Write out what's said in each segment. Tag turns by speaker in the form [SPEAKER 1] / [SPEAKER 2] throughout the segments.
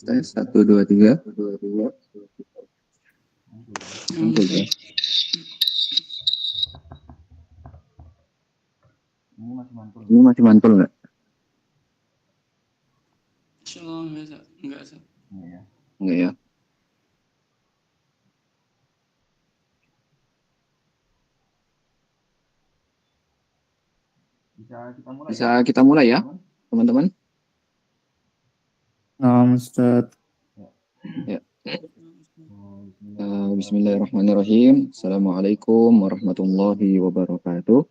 [SPEAKER 1] Tes 1 2 3. Muncul ya. Ini masih mantul nggak?
[SPEAKER 2] Enggak ya.
[SPEAKER 1] Enggak ya. Bisa kita mulai ya, teman-teman?
[SPEAKER 3] Ustaz.
[SPEAKER 1] Ya. Bismillahirrahmanirrahim. Assalamualaikum warahmatullahi wabarakatuh.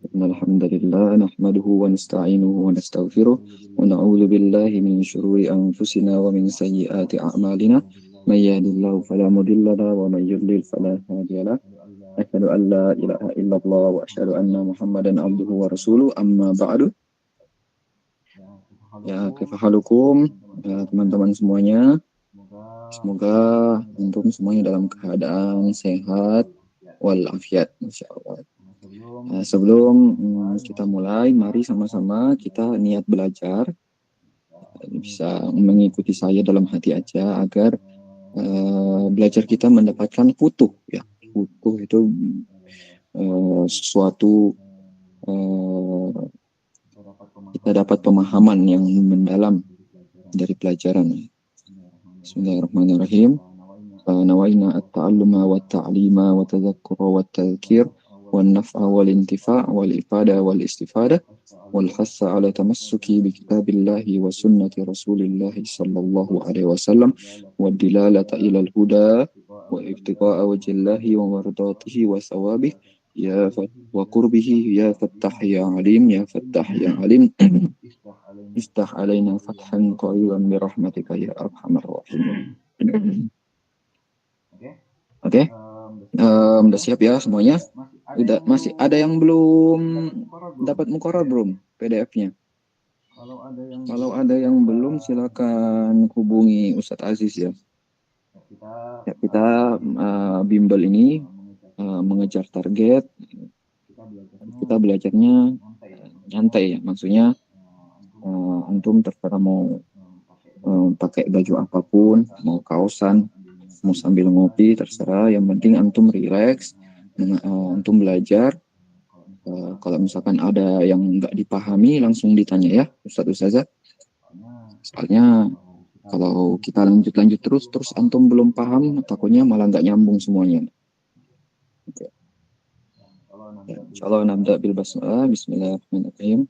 [SPEAKER 1] Alhamdulillah nahmaduhu wa nasta'inuhu wa nastaghfiruh wa na'udzu billahi min syururi anfusina wa min sayyiati a'malina. May yahdihillahu fala mudilla lahu wa may yudlil fala hadiya lahu. Asyhadu an la ilaha illallah wa asyhadu anna Muhammadan abduhu wa rasuluh. Amma ba'du. Ya, kaifahalukum teman-teman semuanya. Semoga antum semuanya dalam keadaan sehat walafiat, insyaallah. Sebelum kita mulai, mari sama-sama kita niat belajar. Bisa mengikuti saya dalam hati aja agar belajar kita mendapatkan futuh ya. Futuh itu sesuatu kita dapat pemahaman yang mendalam dari pelajaran. Bismillahirrahmanirrahim. Nawaina at-ta'alluma wa at-ta'lima wa tadhakkura wa at-tadhkir wan naf'a wal intifa' wal ifada wal istifadah wal hassa ala tamassuki bi kitabillahi wa sunnati rasulillah sallallahu alaihi wasallam wa dilalata ila al-huda wa ibtiqa'a wajhillahi wa mardatihi wa thawabih ya wa qurbihi ya fattah ya alim ya fattah ya alim iftah alaina fathan qariban bi rahmatika ya arhamar rahimin. Oke. Udah siap ya semuanya? Masih ada yang belum dapat muqarrar belum PDF-nya? Kalau ada yang belum silakan hubungi Ustadz Aziz ya. Ya, kita bimbel ini mengejar target. Kita belajarnya nyantai ya, maksudnya antum terserah mau pakai baju apapun, mau kaosan, mau sambil ngopi, terserah. Yang penting antum relax, antum belajar. Kalau misalkan ada yang nggak dipahami, langsung ditanya ya, Ustadz-Ustazah. Soalnya kalau kita lanjut terus antum belum paham, takutnya malah nggak nyambung semuanya. Oke. Ya, insyaallah nabda bil basmalah. Bismillahirrahmanirrahim.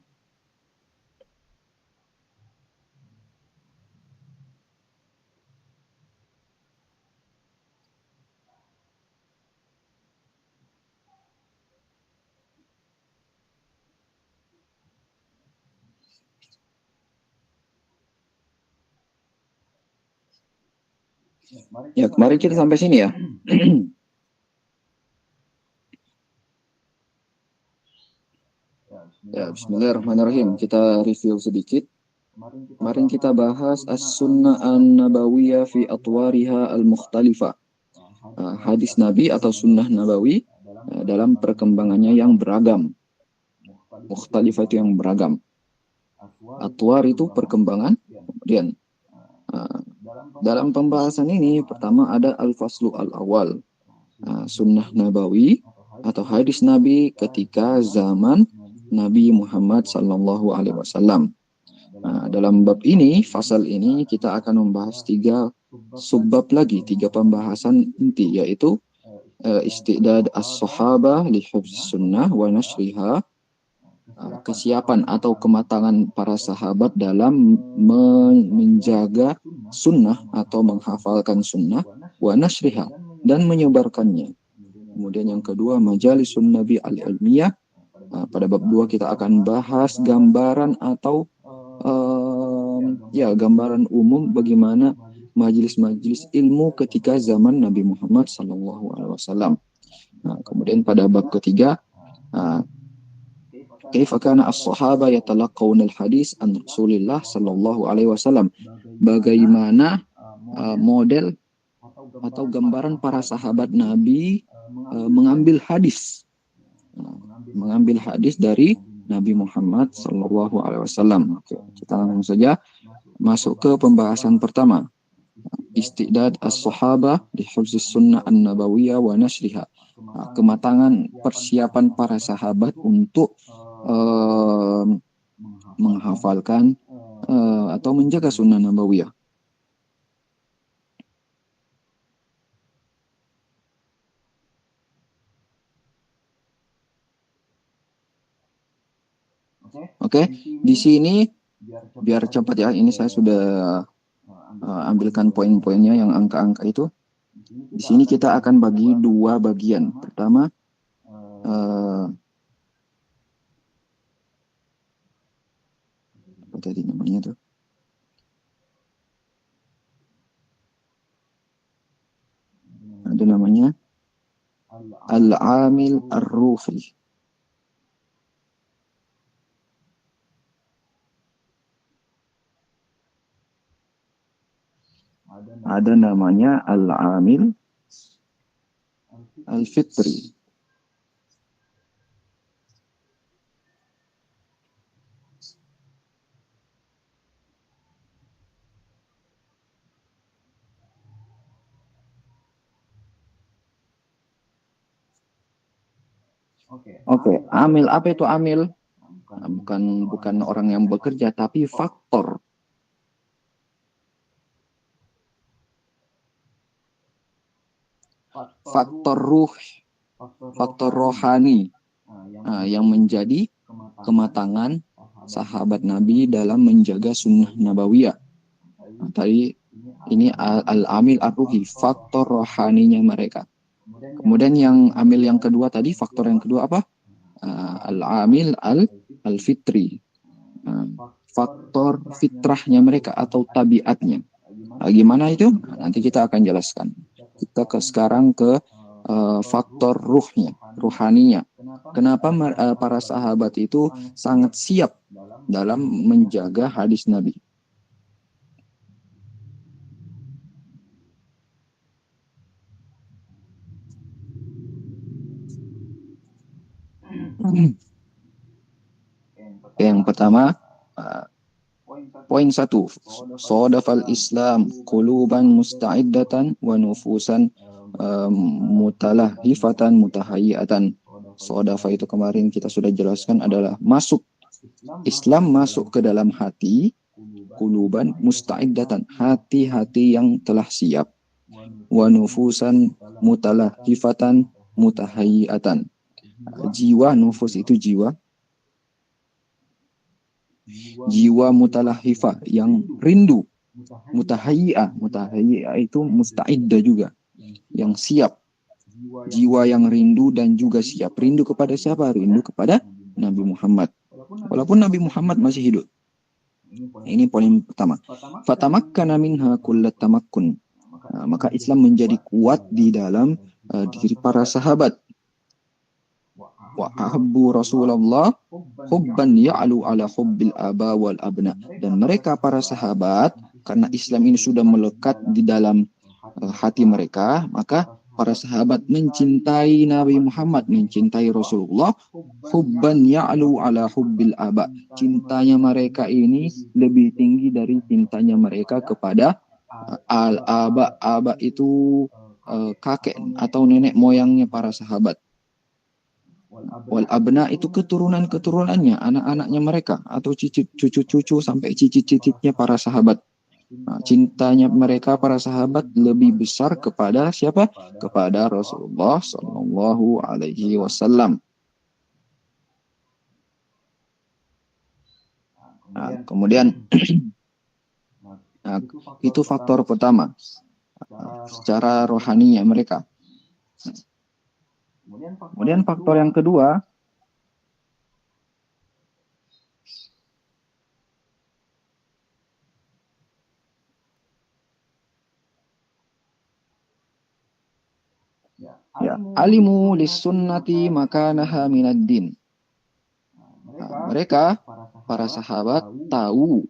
[SPEAKER 1] Ya, kemarin kita sampai sini ya. Ya, bismillahirrahmanirrahim. Kita review sedikit. Kemarin kita bahas as-sunnah an-nabawiyah fi atwariha al-mukhtalifah. Hadis Nabi atau sunnah Nabawi dalam perkembangannya yang beragam. Mukhtalifah itu yang beragam. Atwar itu perkembangan. Kemudian dalam pembahasan ini pertama ada al-faslu al-awal. Sunnah Nabawi atau hadis Nabi ketika zaman Nabi Muhammad sallallahu alaihi wasallam. Dalam bab ini, fasal ini kita akan membahas 3 subbab lagi, 3 pembahasan inti, yaitu istidad as-sahabah li hifz sunnah wa nashriha, kesiapan atau kematangan para sahabat dalam menjaga sunnah atau menghafalkan sunnah, wa nashriha, dan menyebarkannya. Kemudian yang kedua, majalisun nabi al-ilmiyah. Pada bab 2 kita akan bahas gambaran atau gambaran umum bagaimana majelis-majelis ilmu ketika zaman Nabi Muhammad SAW. Kemudian pada bab ketiga, kaifa kana as-sahaba yatalaqawna al-hadis an Rasulillah sallallahu alaihi wasallam. Bagaimana model atau gambaran para sahabat Nabi mengambil hadis dari Nabi Muhammad sallallahu alaihi wasallam. Oke, kita langsung saja masuk ke pembahasan pertama. Istidad as-sahabah di hifzis sunnah an-nabawiyah wa nashriha. Kematangan persiapan para sahabat untuk menghafalkan atau menjaga sunnah nabawiyah. Oke, di sini biar cepat ya, ini saya sudah ambilkan poin-poinnya yang angka-angka itu. Di sini kita akan bagi dua bagian. Pertama, apa tadi namanya tuh? Ada namanya al-amil ar-ruhi. Ada namanya al-amil al-fitri. Oke, amil apa itu amil? Nah, bukan orang yang bekerja, tapi faktor. Faktor ruh, faktor rohani yang menjadi kematangan sahabat Nabi dalam menjaga sunnah nabawiyah. Nah, tadi ini al-amil ar-ruhi, faktor rohaninya mereka. Kemudian yang amil yang kedua tadi, faktor yang kedua apa? Al-amil al-fitri, faktor fitrahnya mereka atau tabiatnya. Gimana itu? Nanti kita akan jelaskan. Kita sekarang ke faktor ruhnya, ruhaninya. Kenapa para sahabat itu sangat siap dalam menjaga hadis Nabi? Yang pertama, poin 1, sodafal Islam quluban musta'iddatan wa nufusan mutalahifatan mutahayyatan. Sodafa itu kemarin kita sudah jelaskan adalah masuk Islam, masuk ke dalam hati, quluban musta'iddatan, hati-hati yang telah siap, wa nufusan mutalahifatan mutahayyatan. Jiwa, nufus itu jiwa, jiwa mutalahifah yang rindu, mutahayyi'ah itu musta'iddah juga, yang siap, jiwa yang rindu dan juga siap. Rindu kepada siapa? Rindu kepada Nabi Muhammad, walaupun Nabi Muhammad masih hidup. Ini poin pertama. Fatamakkana minha kullat tamakkun. Maka Islam menjadi kuat di dalam diri para sahabat. Wa ahabbu Rasulullah hubban ya'lu ala hubbil aba wal abna. Dan mereka para sahabat, karena Islam ini sudah melekat di dalam hati mereka, maka para sahabat mencintai Nabi Muhammad, mencintai Rasulullah, hubban ya'lu ala hubbil aba. Cintanya mereka ini lebih tinggi dari cintanya mereka kepada al-aba. Aba itu kakek atau nenek moyangnya para sahabat. Wal abna itu keturunan-keturunannya, anak-anaknya mereka, atau cucu-cucu sampai cicit-cicitnya para sahabat. Nah, cintanya mereka para sahabat lebih besar kepada siapa? Kepada Rasulullah Shallallahu Alaihi Wasallam. Nah, kemudian itu faktor pertama, secara rohaninya mereka. Kemudian faktor yang kedua, ya, alimu lis-sunnati makanaha minad-din. Nah, mereka para sahabat tahu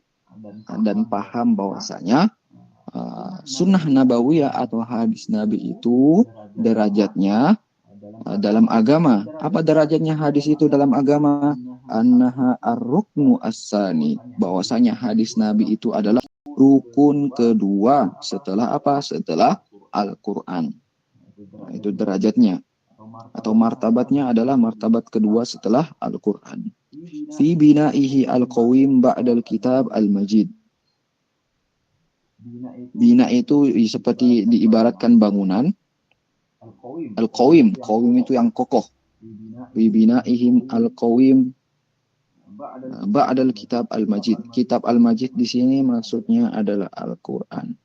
[SPEAKER 1] dan paham bahwasanya sunnah nabawiyah atau hadis Nabi itu derajatnya dalam agama. Apa derajatnya hadis itu dalam agama? Annaha ar-ruknu as-sani. Bahwasanya hadis Nabi itu adalah rukun kedua setelah apa? Setelah Al-Quran. Nah, itu derajatnya atau martabatnya adalah martabat kedua setelah Al-Quran. Fi bina'ihi al-qawim ba'dal kitab al-majid. Bina itu seperti diibaratkan bangunan. Al-qawim, qawim itu yang kokoh. Fi bina'ihim al-qawim ba'dal kitab al-majid. Kitab al-majid di sini maksudnya adalah Al-Quran.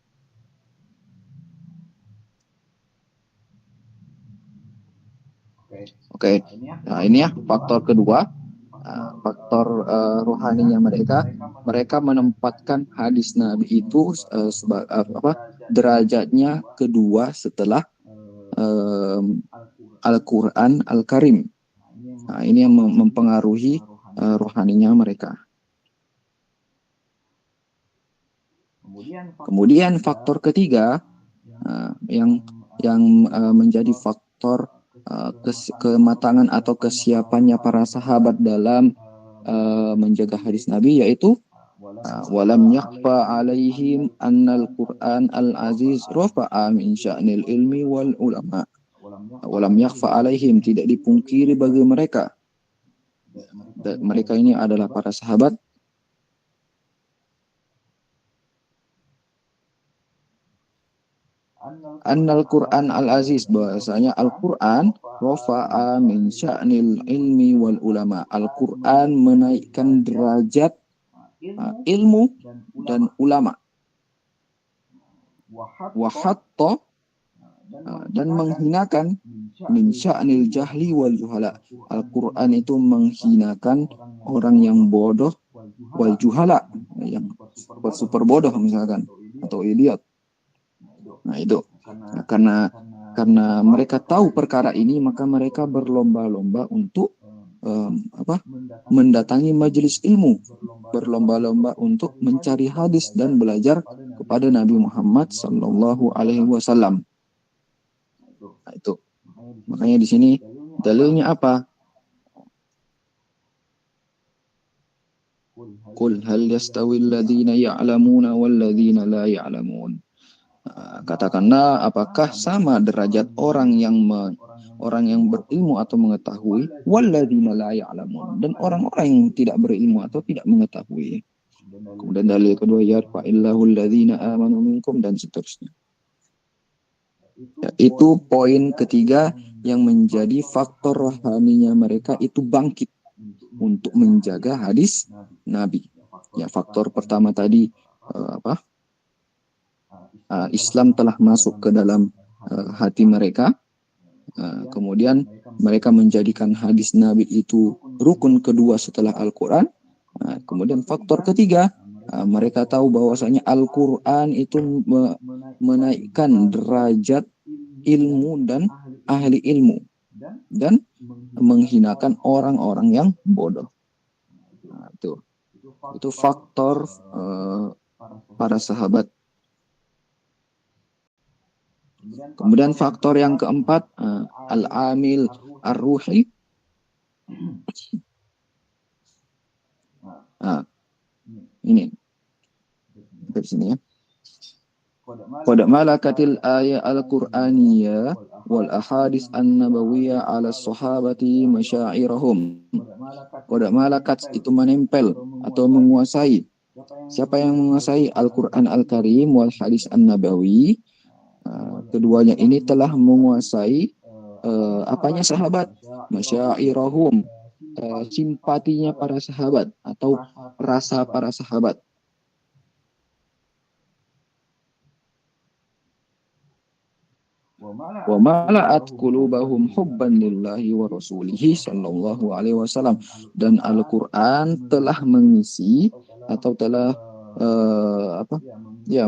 [SPEAKER 1] Oke, nah ini ya faktor kedua, faktor rohaninya mereka. Mereka menempatkan hadis Nabi itu derajatnya kedua setelah Al-Quran Al-Karim. Nah, ini yang mempengaruhi rohaninya mereka. Kemudian faktor ketiga yang menjadi faktor kematangan atau kesiapannya para sahabat dalam menjaga hadis Nabi, yaitu walam yakhfa alaihim annal Qur'an al-aziz rafa'a min sya'nil ilmi wal ulama. Walam yakhfa alaihim, tidak dipungkiri bagi mereka. Mereka ini adalah para sahabat. Annal Qur'an al-aziz, bahasanya Al-Quran rafa'a min sya'nil ilmi wal ulama. Al-Quran menaikkan derajat ilmu dan ulama. Wa hatta, dan menghinakan min sya'nil jahli wal juhala. Al-Quran itu menghinakan orang yang bodoh wal juhala, yang super bodoh misalkan, atau idiot. Nah itu, karena mereka tahu perkara ini, maka mereka berlomba-lomba untuk mendatangi majelis ilmu, berlomba-lomba untuk mencari hadis dan belajar kepada Nabi Muhammad Sallallahu Alaihi Wasallam. Nah itu, makanya di sini dalilnya apa? Qul hal yastawil ladzina ya'lamuna wal ladzina la ya'lamun. Katakanlah, apakah sama derajat orang yang berilmu atau mengetahui, walladzina la ya'lamun, dan orang-orang yang tidak berilmu atau tidak mengetahui. Kemudian dalil kedua, yarfa'illahu alladzina amanu minkum, dan seterusnya. Itu poin ketiga yang menjadi faktor rohaninya mereka itu bangkit untuk menjaga hadis Nabi. Ya, faktor pertama tadi Islam telah masuk ke dalam hati mereka. Kemudian mereka menjadikan hadis Nabi itu rukun kedua setelah Al-Quran. Kemudian faktor ketiga, mereka tahu bahwasanya Al-Quran itu menaikkan derajat ilmu dan ahli ilmu, dan menghinakan orang-orang yang bodoh. Nah, itu faktor para sahabat. Kemudian faktor yang keempat, al-amil ar-ruhi. Ini dari sini ya. Qad malakatil ayat al-Qur'aniyah wal ahadis an-nabawiyah ala sahabati masyairahum. Qad malakat itu menempel atau menguasai. Siapa yang menguasai Al-Quran Al-Karim wal hadis an-nabawi? Keduanya ini telah menguasai apanya sahabat, masyairahum, simpatinya para sahabat atau rasa para sahabat. Wa mala'at qulubahum hubban lillahi wa rasulihi sallallahu alaihi wasallam, dan Al-Quran telah mengisi atau telah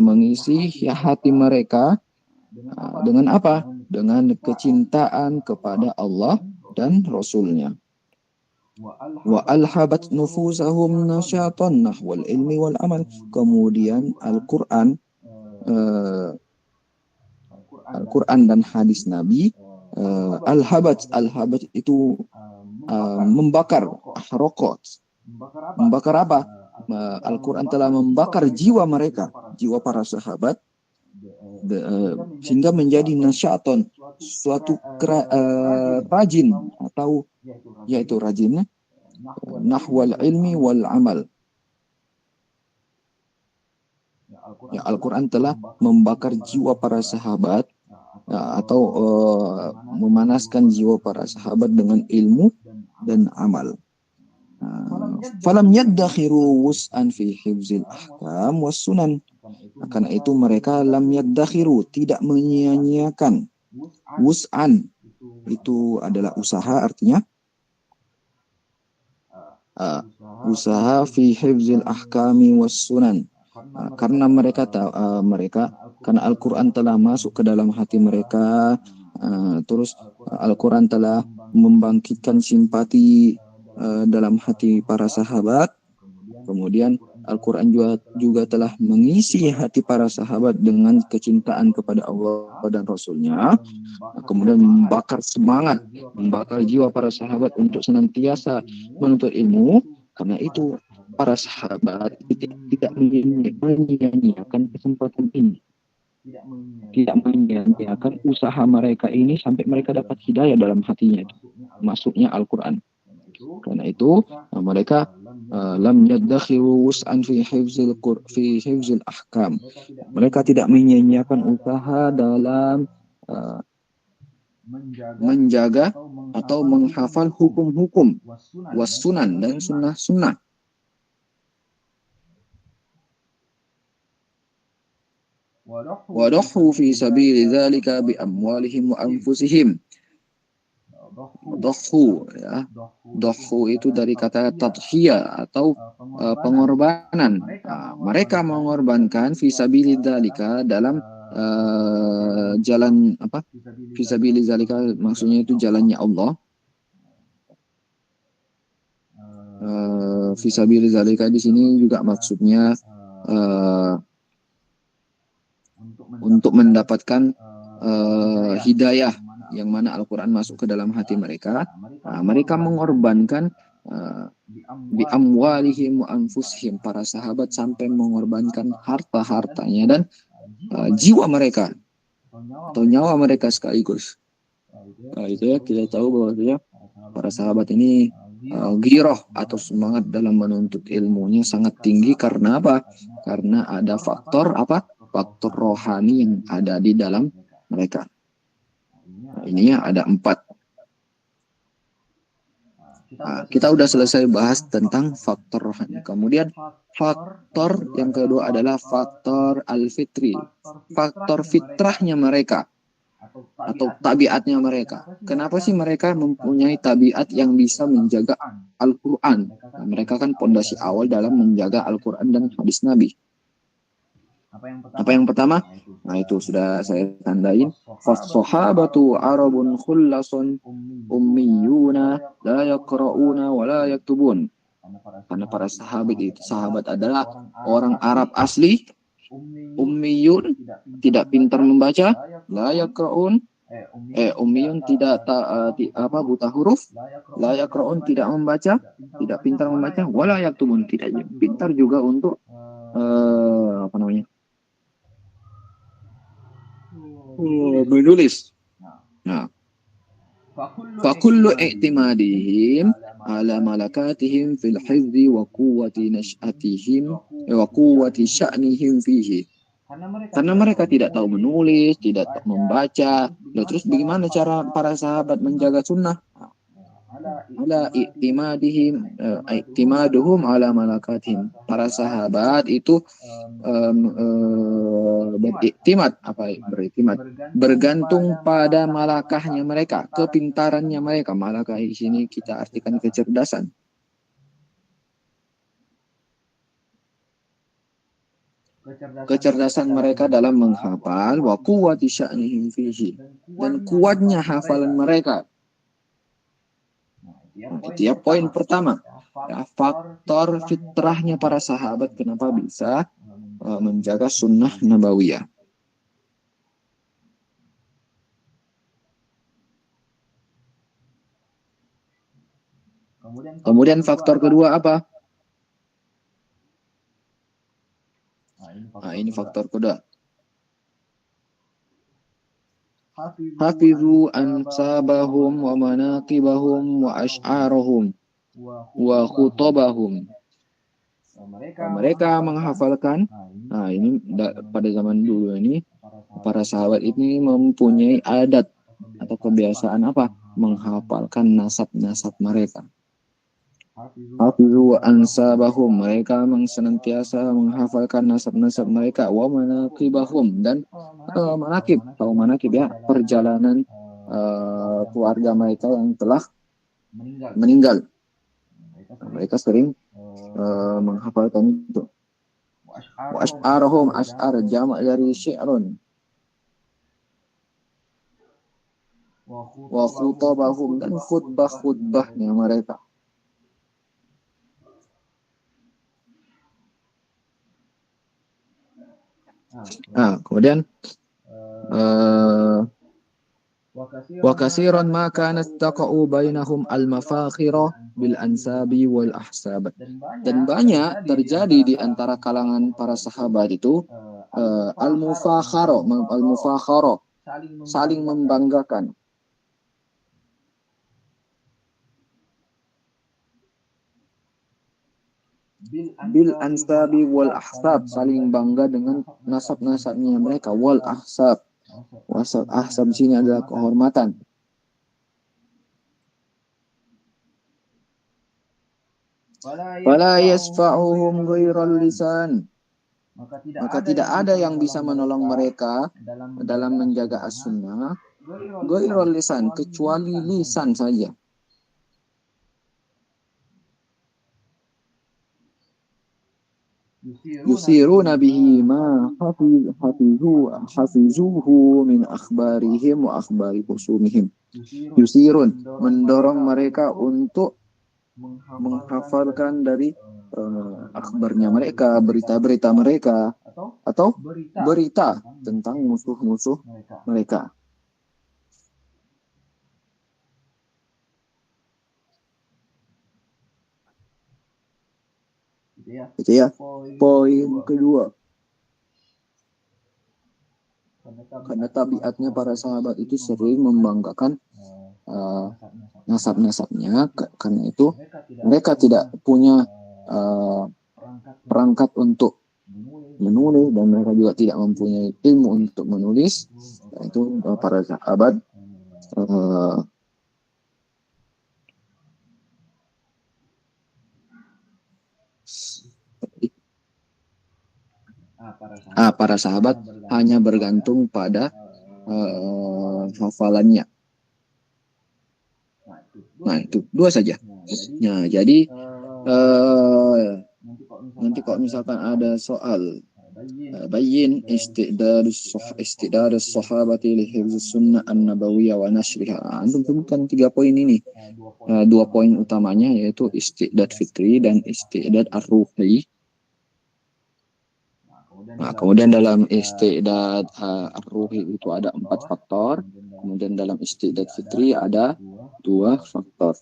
[SPEAKER 1] mengisi hati mereka dengan apa? Dengan kecintaan kepada Allah dan Rasulnya. Wa alhabat nufusahum nasyatan nahwal ilmi wal amal. Kemudian Al-Quran dan hadis Nabi, alhabat itu membakar, ahrokot. Membakar apa? Al-Quran telah membakar jiwa mereka, jiwa para sahabat, sehingga menjadi nasyaton, suatu rajin, atau yaitu rajinnya nahwal ilmi wal amal. Ya, Al-Quran telah membakar jiwa para sahabat, ya, atau memanaskan jiwa para sahabat dengan ilmu dan amal. Falam yaddakhiru wus'an fi hifzil ahkam was sunan. Karena itu mereka lam yaddakhiru, tidak menyia-nyiakan. Wus'an itu adalah usaha, artinya usaha fi hifzil ahkami was sunan. Karena karena Al-Quran telah masuk ke dalam hati mereka, terus Al-Quran telah membangkitkan simpati dalam hati para sahabat. Kemudian Al-Quran juga telah mengisi hati para sahabat dengan kecintaan kepada Allah dan Rasul-Nya. Kemudian membakar semangat, membakar jiwa para sahabat untuk senantiasa menuntut ilmu. Karena itu para sahabat tidak menyia-nyiakan kesempatan ini, tidak menyia-nyiakan usaha mereka ini sampai mereka dapat hidayah dalam hatinya, masuknya Al-Quran. Karena itu mereka lam yaddakhiru wus'an fi hifzil ahkam. Mereka tidak menyia-nyiakan usaha dalam menjaga atau menghafal hukum-hukum was-sunan dan sunnah-sunnah. Wadohu fi sabili dzalika bi amwalihim wa anfusihim. Dohu, ya. Dohu itu dari kata tadhiyah atau pengorbanan. Mereka mengorbankan fi sabili dzalika dalam jalan apa? Fi sabili dzalika maksudnya itu jalannya Allah. Fi sabili dzalika di sini juga maksudnya untuk mendapatkan hidayah, yang mana Al-Quran masuk ke dalam hati mereka. Mereka mengorbankan bi amwalihim wa anfusihim, para sahabat sampai mengorbankan harta-hartanya dan jiwa mereka atau nyawa mereka sekaligus. Itu ya, kita tahu bahwa para sahabat ini giroh atau semangat dalam menuntut ilmunya sangat tinggi. Karena apa? Karena ada faktor rohani yang ada di dalam mereka. Ininya ada 4. Kita udah selesai bahas tentang faktor rohani. Kemudian faktor yang kedua adalah faktor al-fitri, faktor fitrahnya mereka atau tabiatnya mereka. Kenapa sih mereka mempunyai tabiat yang bisa menjaga Al-Quran? Mereka kan pondasi awal dalam menjaga Al-Quran dan hadis Nabi. Apa yang pertama? Nah, itu sudah saya tandain. Fas-sahabatu arabun khullasun ummiyuna la yaqra'una wa la yaktubun. Karena para sahabat adalah orang Arab asli, ummiyun, tidak pintar membaca, la yaqra'un, ummiyun tidak buta huruf, la yaqra'un tidak membaca, tidak pintar membaca, wa la yaktubun, tidak pintar juga untuk menulis. Nah, fakullu i'timadihim ala malakatihim fil hifzi wa quwwati nash'atihim wa quwwati sya'nihim fihi. Karena mereka tidak tahu menulis, tidak tahu membaca. Terus bagaimana cara para sahabat menjaga sunnah? Ala i'timaduhum ala malakatihim. Para sahabat itu bergantung pada malakahnya mereka, kepintarannya mereka. Malakah di sini kita artikan kecerdasan. Kecerdasan mereka dalam menghafal, wa quwwati sya'nihim fihi, dan kuatnya hafalan mereka. Itu ya poin pertama. Ya, faktor fitrahnya para sahabat kenapa bisa menjaga sunnah nabawiyah. Kemudian faktor kedua apa? Nah, ini faktor kedua. Hafizu ansabahum wa manaqibahum wa ash'arahum wa khutabahum. Mereka menghafalkan. Nah, ini pada zaman dulu ini para sahabat ini mempunyai adat atau kebiasaan apa? Menghafalkan nasab-nasab mereka. Hafizu ansabahum, mereka senantiasa menghafalkan nasab-nasab mereka. Wa manaqibahum, dan manaqib, tahu manaqib ya, perjalanan keluarga mereka yang telah meninggal. Mereka sering menghafalkan itu. Wa ash'arahum, ash'ar jamak dari syi'run. Wa khutabahum, dan khutbah-khutbahnya mereka. Nah, kemudian wa katsiran ma kanat taqa'u bainahum al-mafakhira bil ansabi wal ahsab. Dan banyak terjadi di antara kalangan para sahabat itu al-mufakhara, saling membanggakan. Bil ansabi wal ahsab, saling bangga dengan nasab-nasabnya mereka. Wal ahsab, ahsab sini adalah kehormatan. Fala yasfa'uhum ghairal lisan, maka tidak ada yang bisa menolong mereka dalam menjaga as-sunnah ghairal lisan, kecuali lisan saja. Yusiruna bihi ma hafizuhu min akhbarihim wa akhbari khusumihim. Yusirun, mendorong mereka untuk menghafalkan dari akhbarnya mereka, berita-berita mereka, atau berita tentang musuh-musuh mereka. Itu ya, poin kedua. Karena tabiatnya para sahabat itu sering membanggakan nasab-nasabnya, karena itu mereka tidak punya perangkat untuk menulis, dan mereka juga tidak mempunyai ilmu untuk menulis. Itu para sahabat para sahabat hanya bergantung pada hafalannya. Nah, itu dua saja. Nah, jadi nanti kalau misalkan ada soal bayin istidadus sahabati li hifdzus sunnah an-nabawiyah wa nashriha. Antum temukan 3 poin ini. 2 poin utamanya yaitu istidad fitri dan istidad ar-ruhi. Nah, kemudian dalam istidad ar-ruhi itu ada 4 faktor. Kemudian dalam istidad fitri ada 2 faktor.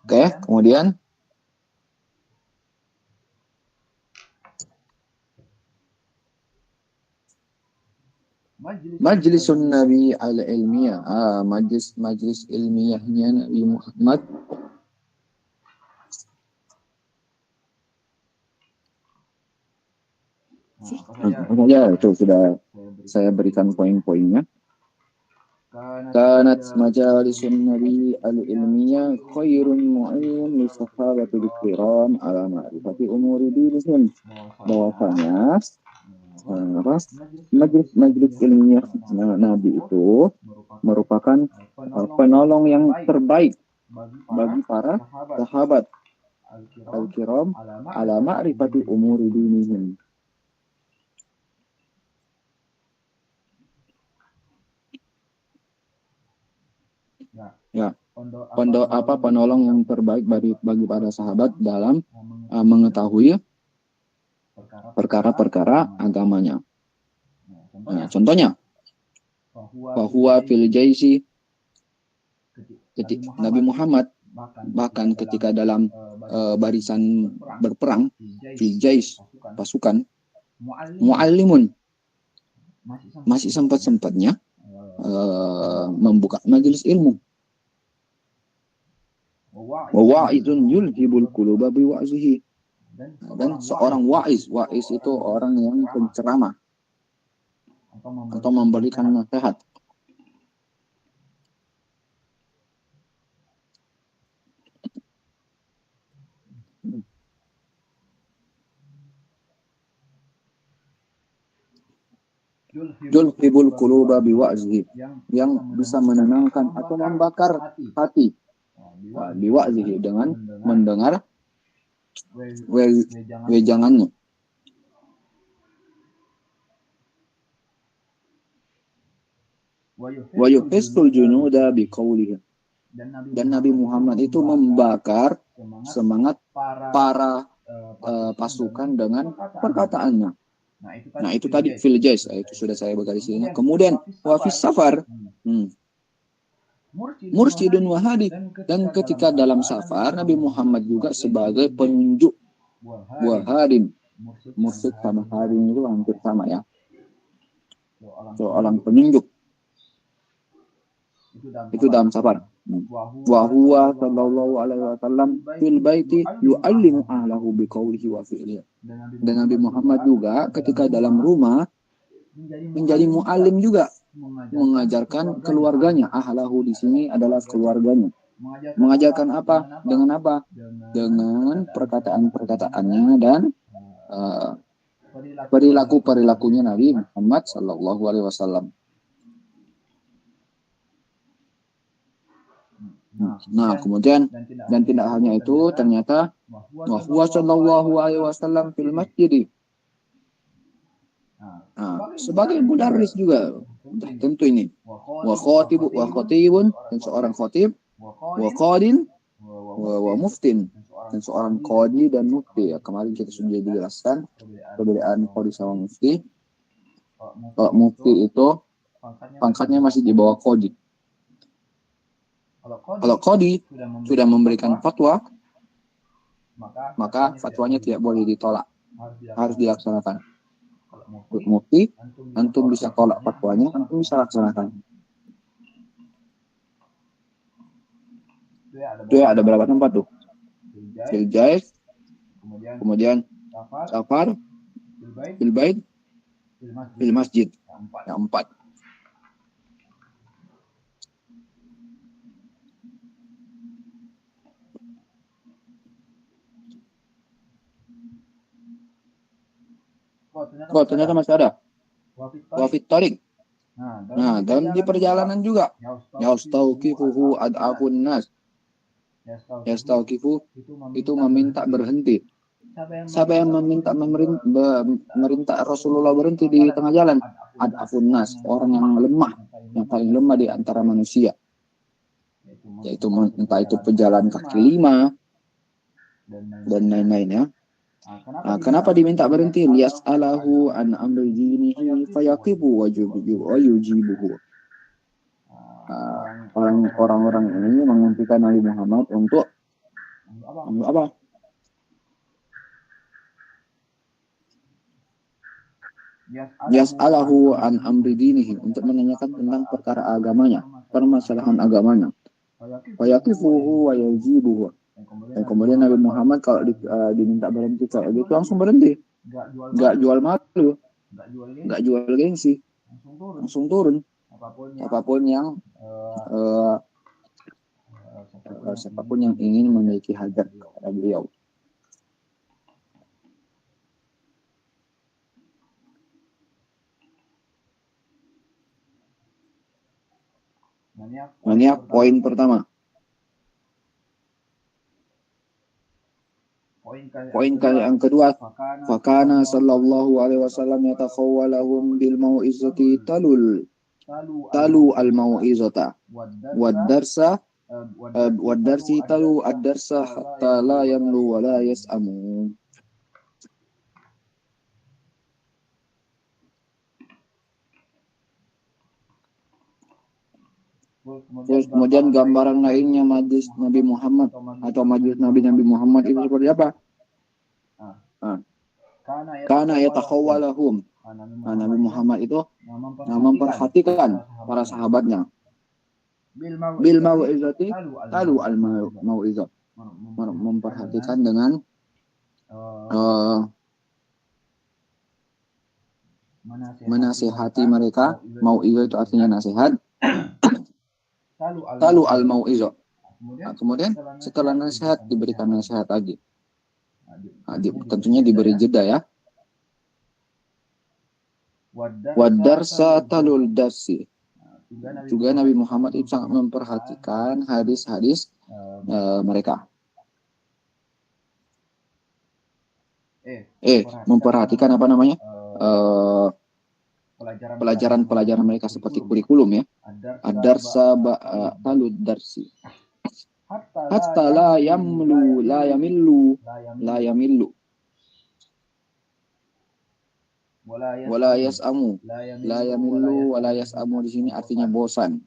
[SPEAKER 1] Oke, kemudian Majlisun Nabi al-ilmiyah. Majlis ilmiahnya Nabi Muhammad. Ya, itu sudah saya berikan poin-poinnya. Kanat majalisun Nabi al-ilmiyah khairun mu'in li sahabatul kiram ala ma'rifati umuri dinihim. Bahwasanya majlis ilmiah Nabi itu merupakan penolong yang terbaik bagi para sahabat al-kiram ala ma'rifati umuri dinihim. Ya, penolong yang terbaik bagi para sahabat dalam mengetahui perkara-perkara agamanya. Nah, contohnya, bahwa fil jaisi, Nabi Muhammad bahkan ketika dalam barisan berperang, Jais pasukan, muallimun masih sempat-sempatnya membuka majelis ilmu. Wa wa'izun yulhibul quluba bi wa'zihi. Dan seorang waiz itu orang yang penceramah atau memberikan nasihat. Yulhibul quluba bi wa'zihi, yang bisa menenangkan atau membakar hati bi wa'zihi, dengan mendengar wejangannya. Wa yuhissul junuda bi qawlihi, dan Nabi Muhammad itu membakar semangat para pasukan dengan perkataannya. Nah, itu tadi fil jais, itu sudah saya bergarisnya. Kemudian wafis safar, mursyidun wahadi, dan ketika dalam safar Nabi Muhammad juga sebagai penunjuk. Wahadin, mursyid sama hadim itu hampir sama ya, seorang penunjuk. Itu dalam safar. Wa huwa sallallahu alaihi wasallam fil baiti yu'allimu ahlahu biqaulihi wa fi'lihi. Dan Nabi Muhammad juga ketika dalam rumah menjadi muallim juga, mengajarkan keluarganya. Ahlahu di sini adalah keluarganya. Mengajarkan apa? Dengan apa? Dengan perkataan-perkataannya dan perilakunya Nabi Muhammad sallallahu alaihi wasallam. Nah, kemudian dan tidak hanya itu, ternyata wahwa sallallahu alaihi wasallam fil masjid. Nah, sebagai mudarris juga, tentu ini. Wa khatibun, dan seorang khatib, wa qadin, wa muftin, dan seorang qadi dan mufti. Ya, kemarin kita sudah dijelaskan perbedaan qadi sama mufti. Kalau mufti itu pangkatnya masih di bawah qadi. Kalau qadi sudah memberikan fatwa, maka fatwanya tidak boleh ditolak, harus dilaksanakan. Untuk mufti, antum bisa tolak fatwanya, antum bisa laksanakan. Itu ya, ada berapa tempat tuh? Fil jais, kemudian safar, fil bait, fil masjid. Yang 4. Oh, ternyata masih ada. Wafit tarik. Nah, dalam di perjalanan juga. Yastauqifuhu ad'afun nas. Yastauqifu itu meminta berhenti. Siapa yang meminta Rasulullah berhenti di tengah jalan? Ad'afun nas, orang yang lemah, yang paling lemah di antara manusia. Yaitu entah itu pejalan kaki 5 dan lain-lainnya. Nah, kenapa diminta berhenti? Liyas'alahu an amri dinihi fayaqibu wa yujibuhu. Orang-orang ini menghentikan Nabi Muhammad untuk apa? Yas'alahu an amri dinihi, untuk menanyakan tentang perkara agamanya, permasalahan agamanya. Fayaqifuhu wa yujibuhu. Dan kemudian Nabi Muhammad kalau diminta berhenti kayak gitu langsung berhenti, nggak jual malu, nggak jual gengsi, langsung turun. Apapun yang siapapun yang ingin memiliki hajat kepada beliau. Ini poin pertama. Poin yang kedua, fakana sallallahu alaihi wasallam yatakhawwalahum bil mau'izati talu al mau'izata wad darsi talu ad darsa hatta la yamlu wa la yas'amu. Terus kemudian gambaran lainnya majlis Nabi Muhammad atau majlis Nabi Muhammad itu seperti apa? Karena yatakhawwalahum. Nabi Muhammad itu memperhatikan para sahabatnya. Bil mau'izati talu al mau'izat. Memperhatikan dengan menasihati mereka. Mau'izah itu artinya nasihat. Talu al mau'izah. Kemudian setelah nasihat diberikan nasihat lagi. Tentunya diberi jeda ya. Wadarsa talul darsi. Juga Nabi Muhammad itu sangat memperhatikan hadis-hadis mereka. Memperhatikan apa namanya? Pelajaran-pelajaran mereka seperti kurikulum ya. Adarsa talul darsi. Hatta la yamillu wala yas'amu. La yamillu wala yas'amu di sini artinya bosan.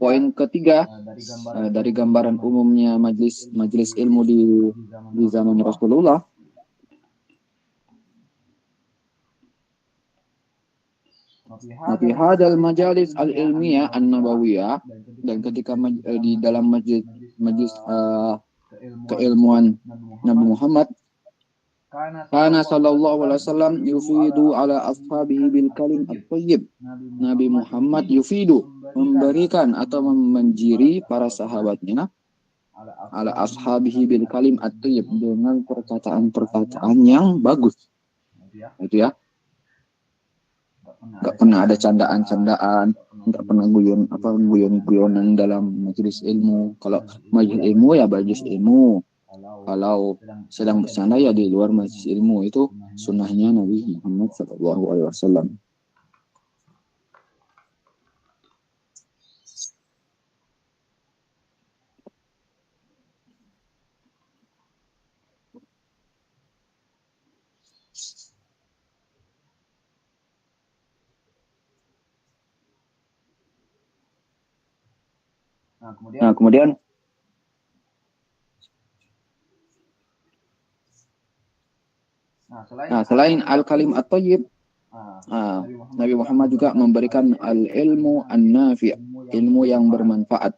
[SPEAKER 1] Poin ketiga dari gambaran umumnya majelis ilmu di zaman Rasulullah. Nabi hadal majalis al-ilmiyah an-nabawiyah, dan ketika di dalam majlis keilmuan Nabi Muhammad, kana sallallahu alaihi wasallam yufidu ala ashabihi bil kalim at-thayyib. Nabi Muhammad yufidu, memberikan atau memanjiri para sahabatnya ala ashabihi bil kalim at-thayyib, dengan perkataan-perkataan yang bagus. Itu ya. Nggak pernah ada candaan-candaan, nggak pernah guyon-guyonan dalam majelis ilmu. Kalau majelis ilmu ya majelis ilmu. Kalau sedang bercanda ya di luar majelis ilmu. Itu sunnahnya Nabi Muhammad SAW. Nah, kemudian selain al-kalim at-thayyib, Nabi Muhammad juga memberikan al-ilmu an-nafi', ilmu yang bermanfaat,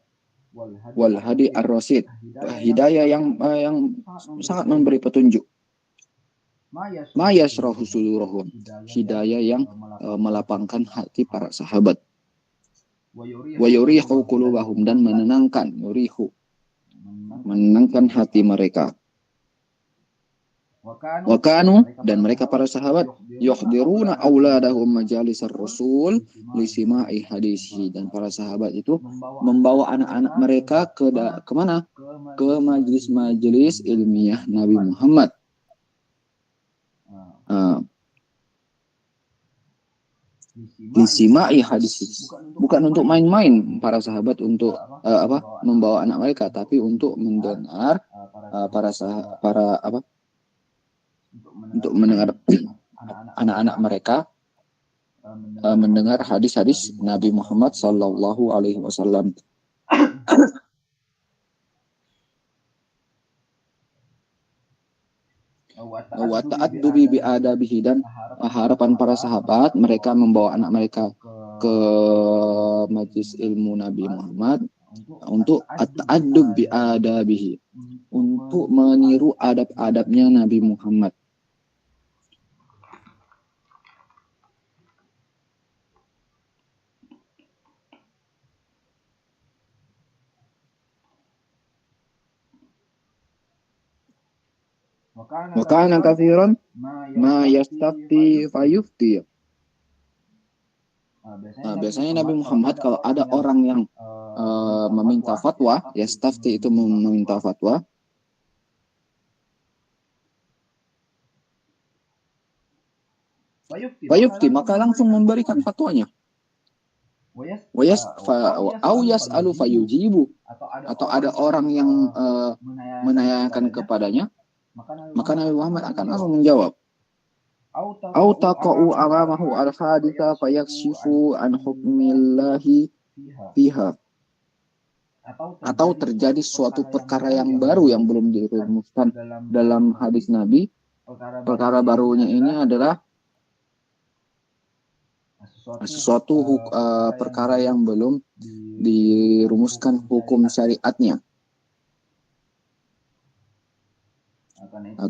[SPEAKER 1] wal hadi ar-rasyid, hidayah yang sangat memberi petunjuk. Ma yasrahu sudurahum, hidayah yang melapangkan hati para sahabat. Wa yurihu qulubahum, dan menenangkan hati mereka. Wa kanu, dan mereka para sahabat, yuhdiruna auladahum majalisar rasul li sima'i hadisi, dan para sahabat itu membawa anak-anak mereka ke mana? Ke majelis-majelis ilmiah Nabi Muhammad. Lisima'i hadis, bukan untuk main-main para sahabat untuk membawa anak mereka, tapi untuk mendengar untuk mendengar anak-anak mereka mendengar hadis-hadis Nabi Muhammad sallallahu alaihi wasallam. Wa ta'addubi bi adabihi, dan harapan para sahabat mereka membawa anak mereka ke majelis ilmu Nabi Muhammad untuk at-ta'addub bi adabihi, untuk meniru adab-adabnya Nabi Muhammad. Wa kana katsiran ma yastafti fayufti. Biasanya Nabi Muhammad kalau ada orang yang meminta fatwa, yastafti itu meminta fatwa, fayufti maka langsung memberikan fatwanya. Au yas'alu fayujibu, atau ada orang yang menanyakan kepadanya, maka Nabi Muhammad akan langsung menjawab. Au taqa'u amamahu al-haditha fayakshifu an hukmillahi fiha, atau terjadi suatu perkara yang baru yang belum dirumuskan dalam hadis Nabi. Perkara barunya ini adalah sesuatu perkara yang belum dirumuskan hukum syariatnya.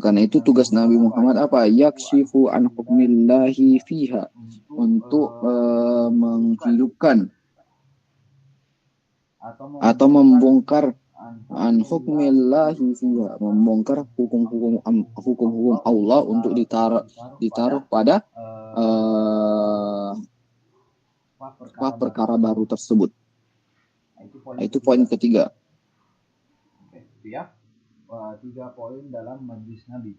[SPEAKER 1] Karena itu tugas Nabi Muhammad apa? Yakshifu an hukmillahi fiha, untuk menghidupkan atau membongkar an hukmillahi fiha, membongkar hukum-hukum Allah untuk ditaruh pada perkara baru tersebut. Itu poin ketiga.
[SPEAKER 3] Tiga poin dalam majlis Nabi.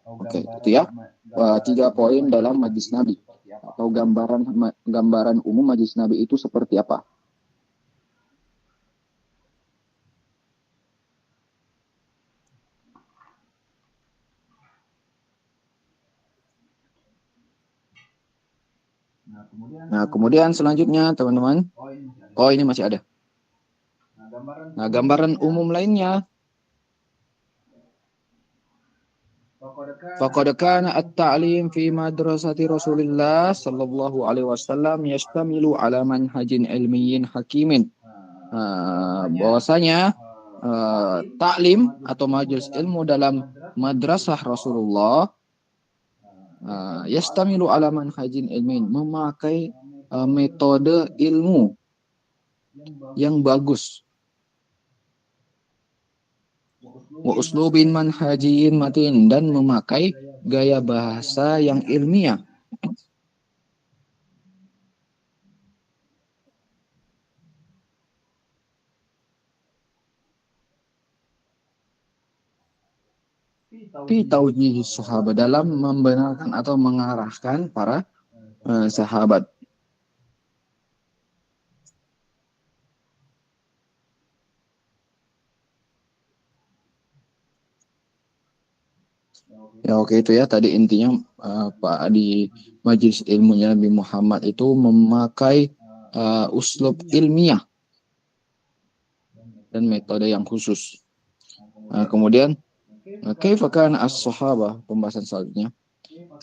[SPEAKER 1] Oke, itu ya. 3 poin dalam majlis Nabi, atau gambaran umum majlis Nabi itu seperti apa. Nah, kemudian selanjutnya teman-teman, ini masih ada. Nah, gambaran umum lainnya, faqad kana at-ta'lim fi madrasati Rasulillah sallallahu alaihi wasallam yastamilu ala manhajin ilmiyyin hakimin. Bahwasanya taklim atau majelis ilmu dalam madrasah Rasulullah yastamilu ala manhajin ilmiyyin, memakai metode ilmu yang bagus, wa uslubin manhajiyin matin, dan memakai gaya bahasa yang ilmiah. Fi taujihi sahabat, dalam membenarkan atau mengarahkan para sahabat. Ya, oke, itu ya tadi intinya Pak, di majelis ilmunya Nabi Muhammad itu memakai uslub ilmiah dan metode yang khusus. Kemudian kaifa kana as-sahabah, pembahasan selanjutnya.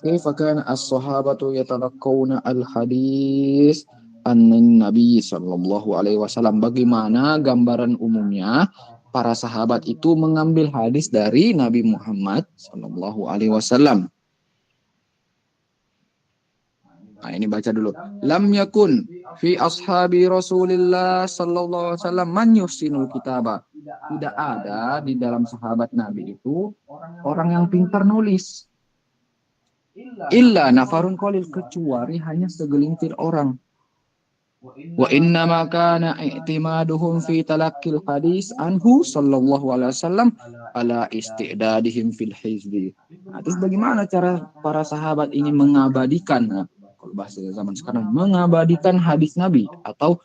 [SPEAKER 1] Kaifa kana as-sahabatu yatalaqqawna al-hadis an Nabi sallallahu alaihi wasallam. Bagaimana gambaran umumnya para sahabat itu mengambil hadis dari Nabi Muhammad sallallahu alaihi wasallam. Nah, ini baca dulu. Lam yakun fi ashabi Rasulillah sallallahu alaihi wasallam man yusinul kitaba. Tidak ada di dalam sahabat Nabi itu orang yang pintar nulis. Illa nafarun qalil, kecuali hanya segelintir orang. Wa inna ma kana i'timaduhum fi talaqqil hadis anhu sallallahu alaihi wasallam ala istidadihim fil hizbi. Nah, terus bagaimana cara para sahabat ini mengabadikan, kalau bahasa zaman sekarang, mengabadikan hadis Nabi atau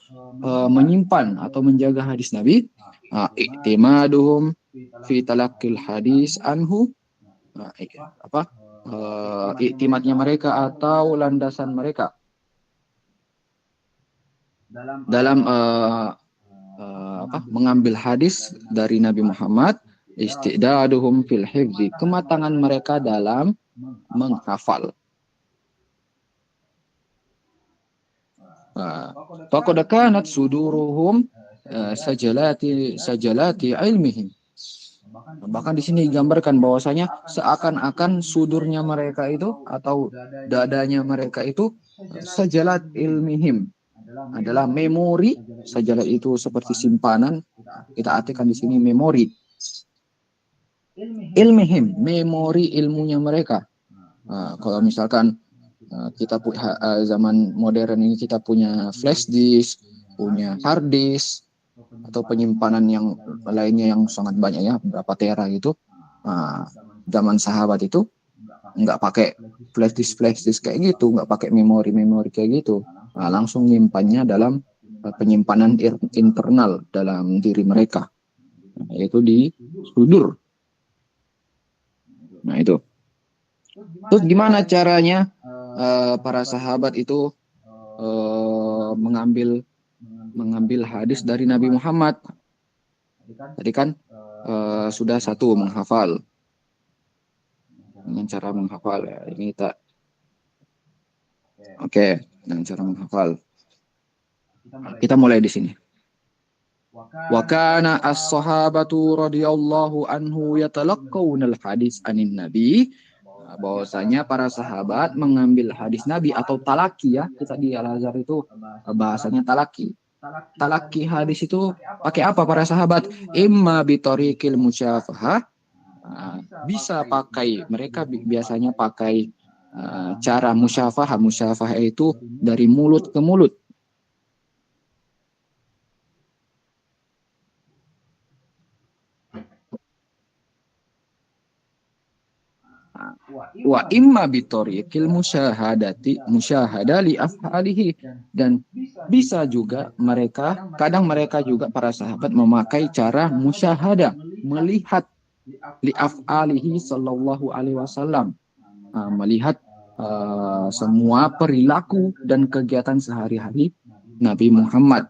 [SPEAKER 1] menyimpan atau menjaga hadis Nabi? I'timaduhum fi talaqqil hadis anhu, i'timadnya mereka atau landasan mereka dalam mengambil hadis dari Nabi Muhammad, istidaduhum fil hifzi, kematangan mereka dalam menghafal. Faqad kanat suduruhum sajalati ilmihim. Bahkan di sini digambarkan bahwasanya seakan-akan sudurnya mereka itu atau dadanya mereka itu sajalat ilmihim, adalah memori. Sajalah itu seperti simpanan, kita artikan di sini memori. Ilmihim, memori ilmunya mereka. Kalau misalkan kita zaman modern ini kita punya flash disk, punya hard disk, atau penyimpanan yang lainnya yang sangat banyak ya, berapa tera gitu. Zaman sahabat itu nggak pakai flash disk kayak gitu, nggak pakai memori kayak gitu. langsung menyimpannya dalam penyimpanan internal dalam diri mereka, yaitu di sudur. Nah itu. Terus gimana caranya para sahabat itu mengambil hadis dari Nabi Muhammad? Tadi kan sudah satu, menghafal. Dengan cara menghafal ya. Ini kita Oke, dengan cara menghafal. Kita mulai di sini. Wa kana as-sahabatu radhiyallahu anhu yatalaqqawna al-hadis anin nabi. Bahwasanya para sahabat mengambil hadis Nabi atau talaki ya. Kita di Al-Azhar itu bahasanya talaki. Talaki hadis itu pakai apa para sahabat? Imma bitoriqil musyafahah. Bisa pakai, mereka biasanya pakai cara musyafahah. Musyafahah itu dari mulut ke mulut. Wa imma bitoriqil musyahadah li af'alihi, dan bisa juga kadang mereka juga para sahabat memakai cara musyahadah, melihat li af'alihi sallallahu alaihi wasallam, melihat semua perilaku dan kegiatan sehari-hari Nabi Muhammad.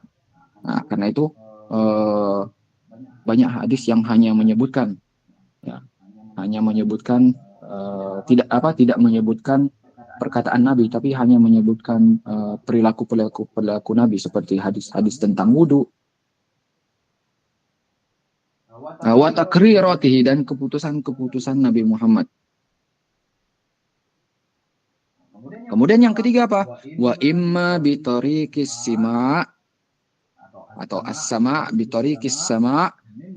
[SPEAKER 1] Nah, karena itu banyak hadis yang hanya menyebutkan tidak menyebutkan perkataan Nabi, tapi hanya menyebutkan perilaku Nabi, seperti hadis-hadis tentang wudhu, wa takriratihi, dan keputusan Nabi Muhammad. Kemudian yang ketiga apa? Wa imma bitariqis sima, atau as-sama' bitariqis sama'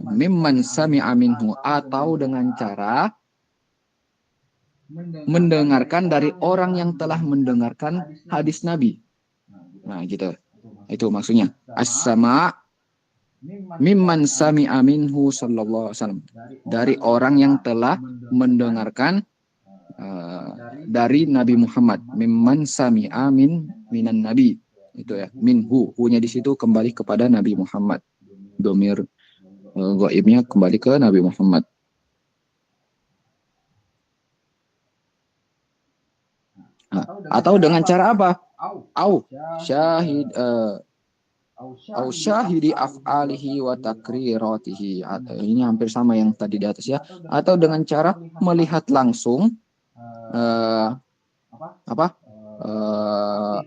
[SPEAKER 1] mimman sami'a minhu, atau dengan cara mendengarkan dari orang yang telah mendengarkan hadis Nabi. Nah, gitu. Itu maksudnya. As-sama' mimman sami'a minhu sallallahu alaihi wasallam. Dari orang yang telah mendengarkan dari Nabi Muhammad. Mimman sami'a minan Nabi. Itu ya. Minhu. Hu-nya di situ kembali kepada Nabi Muhammad. Domir ghaibnya kembali ke Nabi Muhammad. Atau dengan cara apa? Au syahidi af'alihi wa takriratihi. Ini hampir sama yang tadi di atas ya. Atau dengan cara melihat langsung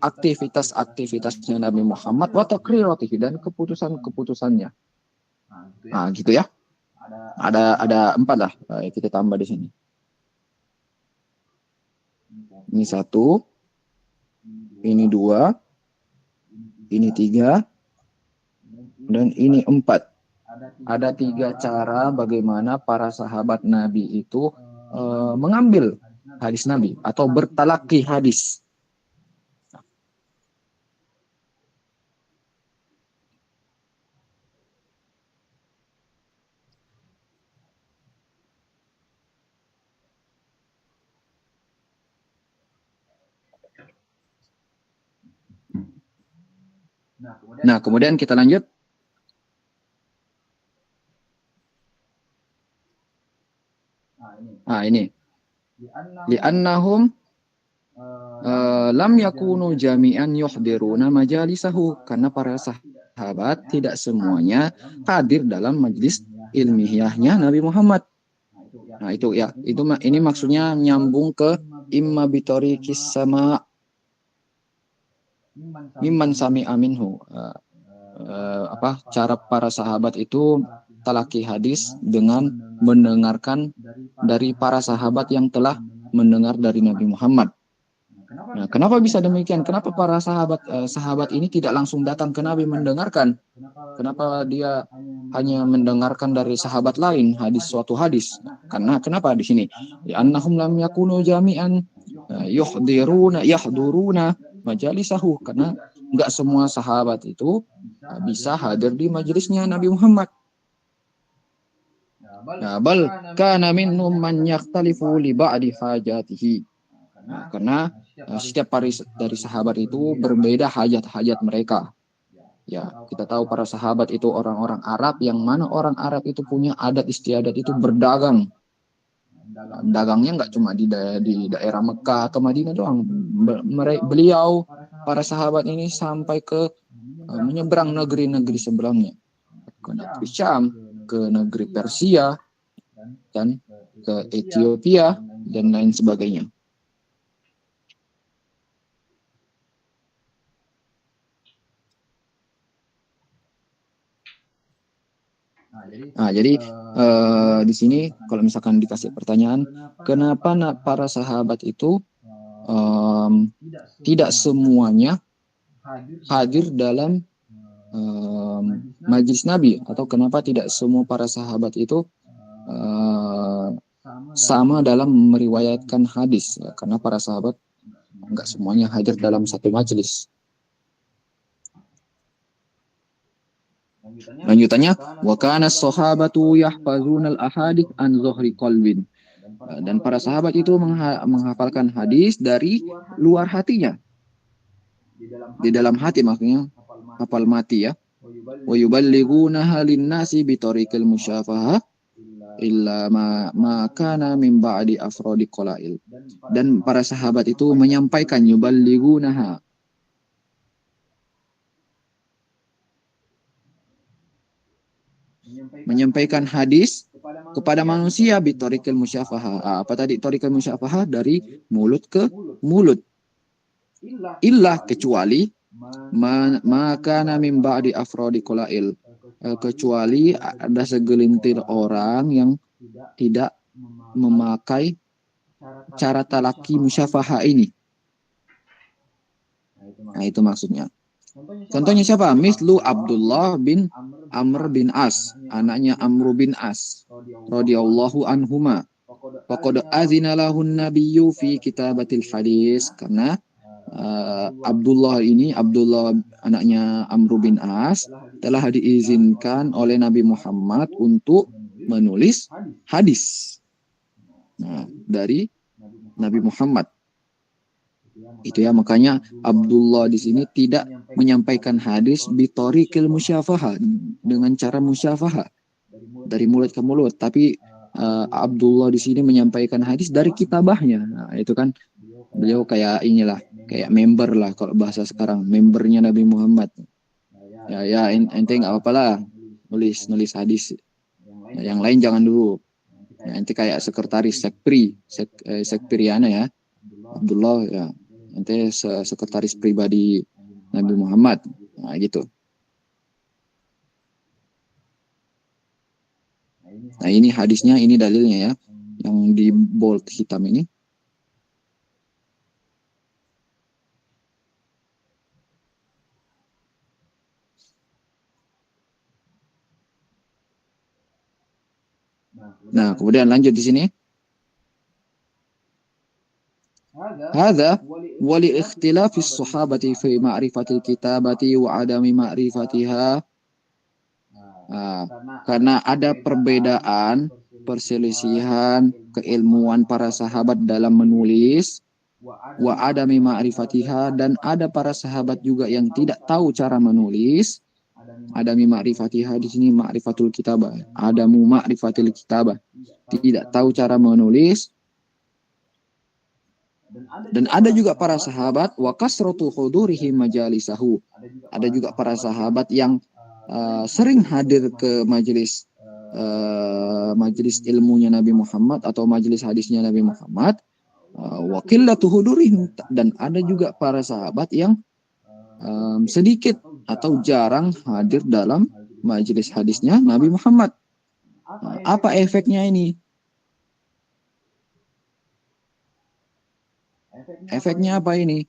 [SPEAKER 1] aktivitas-aktivitasnya Nabi Muhammad wa takriratihi, dan keputusannya. Nah, gitu ya. Ada 4 lah. Kita tambah di sini. Ini 1, ini 2, ini 3, dan ini 4. Ada 3 cara bagaimana para sahabat Nabi itu mengambil hadis Nabi atau bertalaki hadis. Nah, kemudian kita lanjut. Ini. Li'annahum lam yakunu jami'an yuhdiruna majalisahu, karena para sahabat tidak semuanya hadir dalam majlis ilmiahnya Nabi Muhammad. Nah, itu ya. Ini maksudnya nyambung ke imma bitoriqis sama mimman sami'a minhu. Cara para sahabat itu talaki hadis dengan mendengarkan dari para sahabat yang telah mendengar dari Nabi Muhammad. Nah, kenapa bisa demikian? Kenapa para sahabat ini tidak langsung datang ke Nabi mendengarkan? Kenapa dia hanya mendengarkan dari sahabat lain suatu hadis? Karena kenapa di sini? Ya annahum lam yakunu jami'an yahduruna majalisahu, karena enggak semua sahabat itu bisa hadir di majelisnya Nabi Muhammad. Nah, bal kana minhum man yakhtalifu li ba'di hajatihi. Karena setiap dari sahabat itu berbeda hajat-hajat mereka. Ya, kita tahu para sahabat itu orang-orang Arab, yang mana orang Arab itu punya adat istiadat itu berdagang. Dagangnya nggak cuma di daerah Mekah atau Madinah doang. Beliau, para sahabat ini sampai ke menyeberang negeri-negeri sebelahnya. Ke negeri Syam, ke negeri Persia, dan ke Ethiopia, dan lain sebagainya. Nah, jadi di sini kalau misalkan dikasih pertanyaan, kenapa para sahabat itu tidak semuanya hadir dalam majlis Nabi, atau kenapa tidak semua para sahabat itu sama dalam meriwayatkan hadis? Ya, karena para sahabat nggak semuanya hadir dalam satu majlis. Lanjutannya, wa kana as-sahabatu yahfazuna al-ahadits an zuhri qalbin. Dan para sahabat itu menghafalkan hadis dari luar hatinya. Di dalam hati, maksudnya hafal mati ya. Wa yuballighunaha lin-nasi bi tariqil musyafahah illa ma kana min ba'di afradi qalail. Dan para sahabat itu menyampaikan yuballighunaha, menyampaikan hadis kepada manusia bitorikil musyafahah. Apa tadi torikil musyafahah? Dari mulut ke mulut. Illah, kecuali maka min ba'di afrodi qalail, kecuali ada segelintir orang yang tidak memakai cara talaki musyafahah ini. Nah, itu maksudnya. Contohnya siapa? Mislu Abdullah bin Amr bin As, anaknya Amr bin As radhiyallahu anhuma. Faqad azina lahun nabiyyu fi kitabatil hadis, karena Abdullah anaknya Amr bin As telah diizinkan oleh Nabi Muhammad untuk menulis hadis. Nah, dari Nabi Muhammad. Itu ya, makanya Abdullah di sini tidak menyampaikan hadis bitorikil musyafahah, dengan cara musyafahah dari mulut ke mulut, tapi Abdullah di sini menyampaikan hadis dari kitabahnya. Nah, itu kan beliau kayak inilah, kayak member lah kalau bahasa sekarang, membernya Nabi Muhammad. Ya ente nggak apa-apa lah nulis hadis. Yang lain jangan dulu. Ya, ente kayak sekretaris sekpriana ya. Abdullah ya, nanti sekretaris pribadi Nabi Muhammad. Nah, gitu. Nah, ini hadisnya, ini dalilnya ya, yang di bold hitam ini. Nah, kemudian lanjut di sini. Hadza wali ikhtilafi sahabati fi ma'rifatil kitabati wa adami ma'rifatiha. Karena ada perbedaan, perselisihan keilmuan para sahabat dalam menulis, wa adami ma'rifatiha, dan ada para sahabat juga yang tidak tahu cara menulis. Adami ma'rifatiha di sini ma'rifatul kitabah, adamu ma'rifatil kitabah, tidak tahu cara menulis. Dan ada juga para sahabat wa kasratu hudurihi majalisahu, ada juga para sahabat yang sering hadir ke majelis ilmunya Nabi Muhammad atau majelis hadisnya Nabi Muhammad. Wa qillatu hudurihim, dan ada juga para sahabat yang sedikit atau jarang hadir dalam majelis hadisnya Nabi Muhammad. Apa efeknya ini? Efeknya apa ini?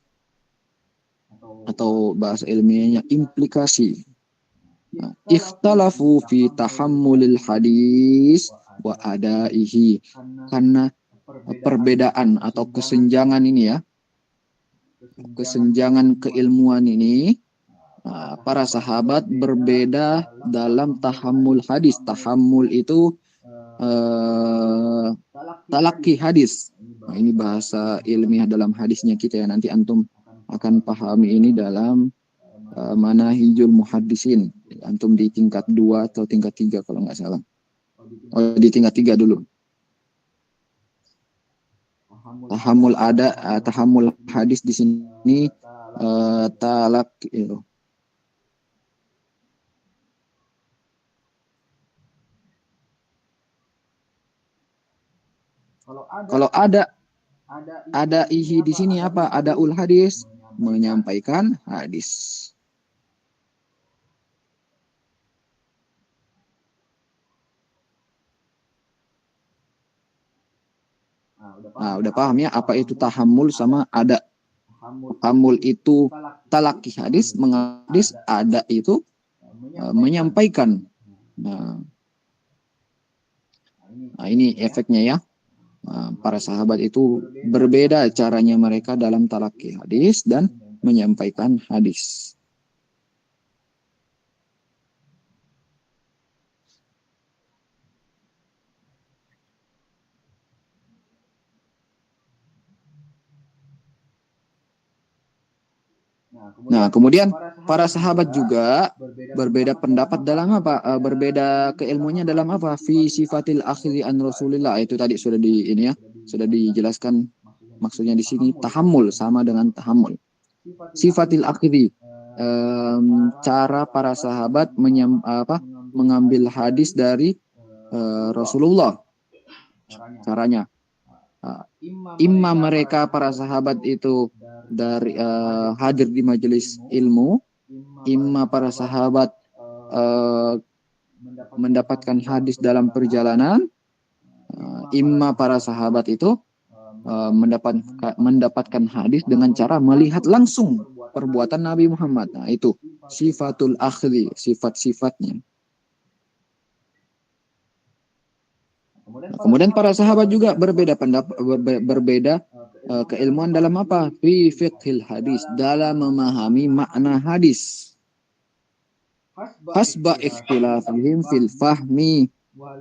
[SPEAKER 1] Atau bahasa ilmiahnya implikasi. Ikhtalafu fi tahammulil hadis wa adaihi. Karena perbedaan atau kesenjangan ini ya, kesenjangan keilmuan ini, para sahabat berbeda dalam tahammul hadis. Tahammul itu talaki hadis. Ini bahasa ilmiah dalam hadisnya kita ya. Nanti antum akan pahami ini dalam Manahijul Muhaddisin. Antum di tingkat 2 atau tingkat 3 kalau nggak salah. Oh, di tingkat 3 dulu. Tahammul hadis di sini talak itu. Kalau ada ihi di sini apa? Ada ul hadis, menyampaikan hadis. Nah, udah paham ya apa itu tahammul sama ada. Tahammul itu talaki hadis, menghadis, ada itu menyampaikan. Nah, ini efeknya ya. Para sahabat itu berbeda caranya mereka dalam talaki hadis dan menyampaikan hadis. Nah, kemudian para sahabat juga berbeda pendapat dalam apa? Berbeda keilmuannya dalam apa? Fi sifatil akhiri an Rasulillah. Itu tadi sudah sudah dijelaskan. Maksudnya di sini tahammul sama dengan tahammul. Sifatil akhiri, cara para sahabat mengambil hadis dari Rasulullah. Caranya. Imam mereka para sahabat itu dari hadir di majelis ilmu, imma para sahabat mendapatkan hadis dalam perjalanan, imma para sahabat itu mendapatkan hadis dengan cara melihat langsung perbuatan Nabi Muhammad. Nah, itu sifatul akhli, sifat-sifatnya. Kemudian para sahabat juga berbeda pendapat, berbeda keilmuan dalam apa? Fi fiqhil hadis, dalam memahami makna hadis. Hasba ikhtilafihim fil fahmi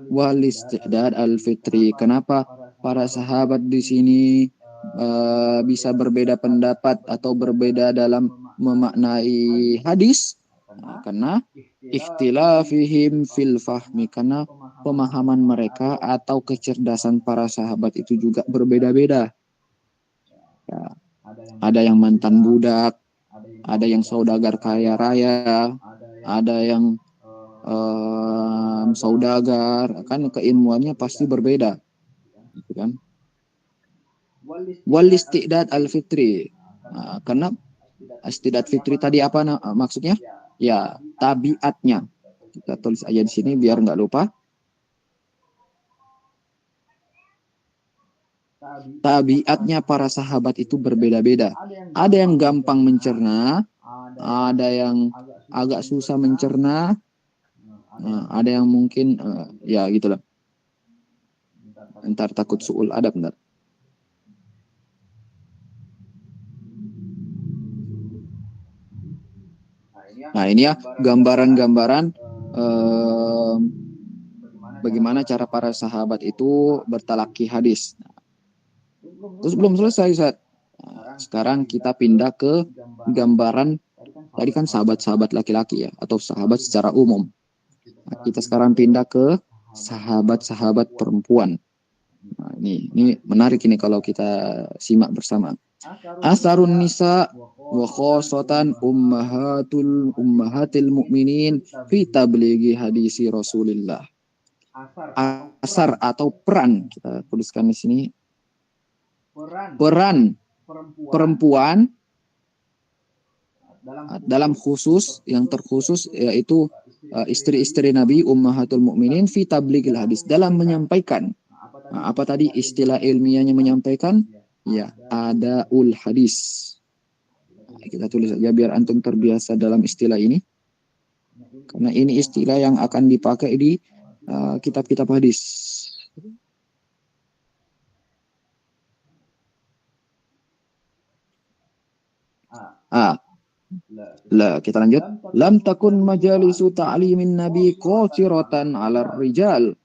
[SPEAKER 1] wal istidad al fitri. Kenapa para sahabat di sini bisa berbeda pendapat atau berbeda dalam memaknai hadis? Nah, karena ikhtilafihim fil fahmi, karena pemahaman mereka atau kecerdasan para sahabat itu juga berbeda-beda. Ya, ada yang mantan budak, ada yang saudagar kaya raya, ada yang saudagar, kan keilmuannya pasti berbeda, gitu kan? Wal istidad al fitri, nah, karena istidad fitri tadi apa maksudnya? Ya, tabiatnya. Kita tulis aja di sini biar nggak lupa. Tabiatnya para sahabat itu berbeda-beda. Ada yang gampang mencerna, ada yang agak susah mencerna, ada yang mungkin ya gitulah. Ntar takut su'ul adab ntar. Nah, ini ya gambaran-gambaran bagaimana cara para sahabat itu bertalaki hadis. Terus belum selesai, Ustaz. Nah, sekarang kita pindah ke gambaran, tadi kan sahabat-sahabat laki-laki ya, atau sahabat secara umum. Nah, kita sekarang pindah ke sahabat-sahabat perempuan. Nah, ini menarik ini kalau kita simak bersama. Asarun nisa wa khosotan ummahatil mu'minin fi tablighi hadisi Rasulillah. Asar atau peran, kita tuliskan di sini. Peran perempuan dalam khusus, yang terkhusus yaitu istri-istri Nabi ummahatul mu'minin fi tablighil hadis, dalam menyampaikan. Nah, apa tadi istilah ilmiahnya menyampaikan? Ya, ada ul hadis. Nah, kita tulis saja biar antum terbiasa dalam istilah ini. Karena ini istilah yang akan dipakai di kitab-kitab hadis. Kita lanjut. Lam takun majalisu ta'limin nabi qasiratan 'ala rijal.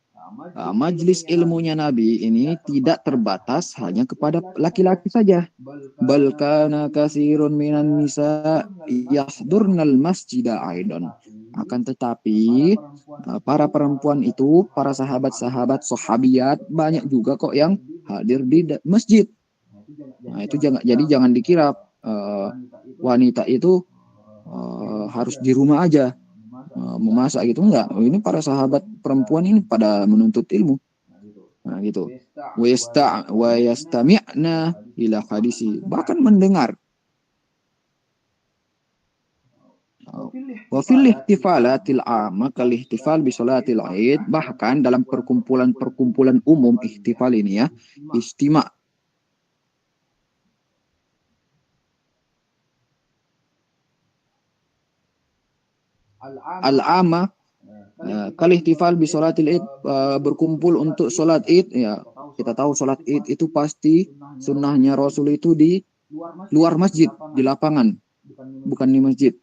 [SPEAKER 1] Majlis ilmunya Nabi ini tidak terbatas hanya kepada laki-laki saja. Bal kana katsirun minan nisa yahdurnal masjida aidan. Akan tetapi para perempuan itu, para sahabat-sahabat sahabiyat banyak juga kok yang hadir di masjid. Nah, itu jangan dikira wanita itu harus di rumah aja memasak gitu, enggak. Ini para sahabat perempuan ini pada menuntut ilmu. Nah, gitu. Wa yastami'na ila hadisi, bahkan mendengar. Wa fil ihtifalatil amma kal ihtifal bi salatil Id, bahkan dalam perkumpulan umum ihtifal ini ya, istima' al-amma kal ihtifal bi salatil Id, berkumpul untuk salat Id ya. Kita tahu salat Id itu pasti sunnahnya Rasul itu di luar masjid, di lapangan, bukan di masjid.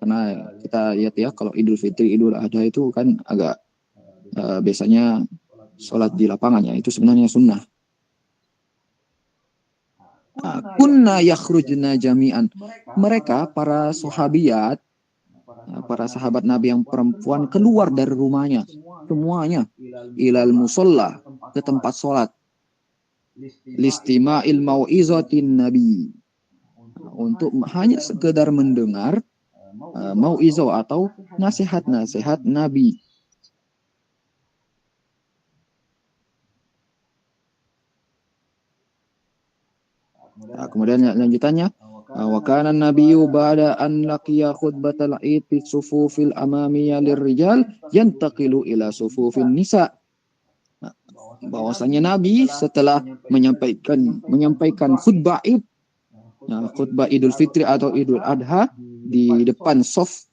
[SPEAKER 1] Karena kita lihat ya, kalau Idul Fitri, Idul Adha itu kan agak biasanya sholat di lapangan ya, itu sebenarnya sunnah. Kunna yakhrujna jami'an. Mereka para sahabiyat, para sahabat Nabi yang perempuan keluar dari rumahnya semuanya ilal musalla, ke tempat sholat, listima'il mau'izatin Nabi, untuk hanya sekedar mendengar mau'izah atau nasihat-nasihat Nabi. Kemudian lanjutannya, wa kana nabiyyu ba'da an laqiya khutbatal Id fi sufufil amamiyya lirrijal yantaqilu ila sufufin nisa. Bahwasanya Nabi setelah menyampaikan khutbah Id, khutbah Idul Fitri atau Idul Adha di depan sof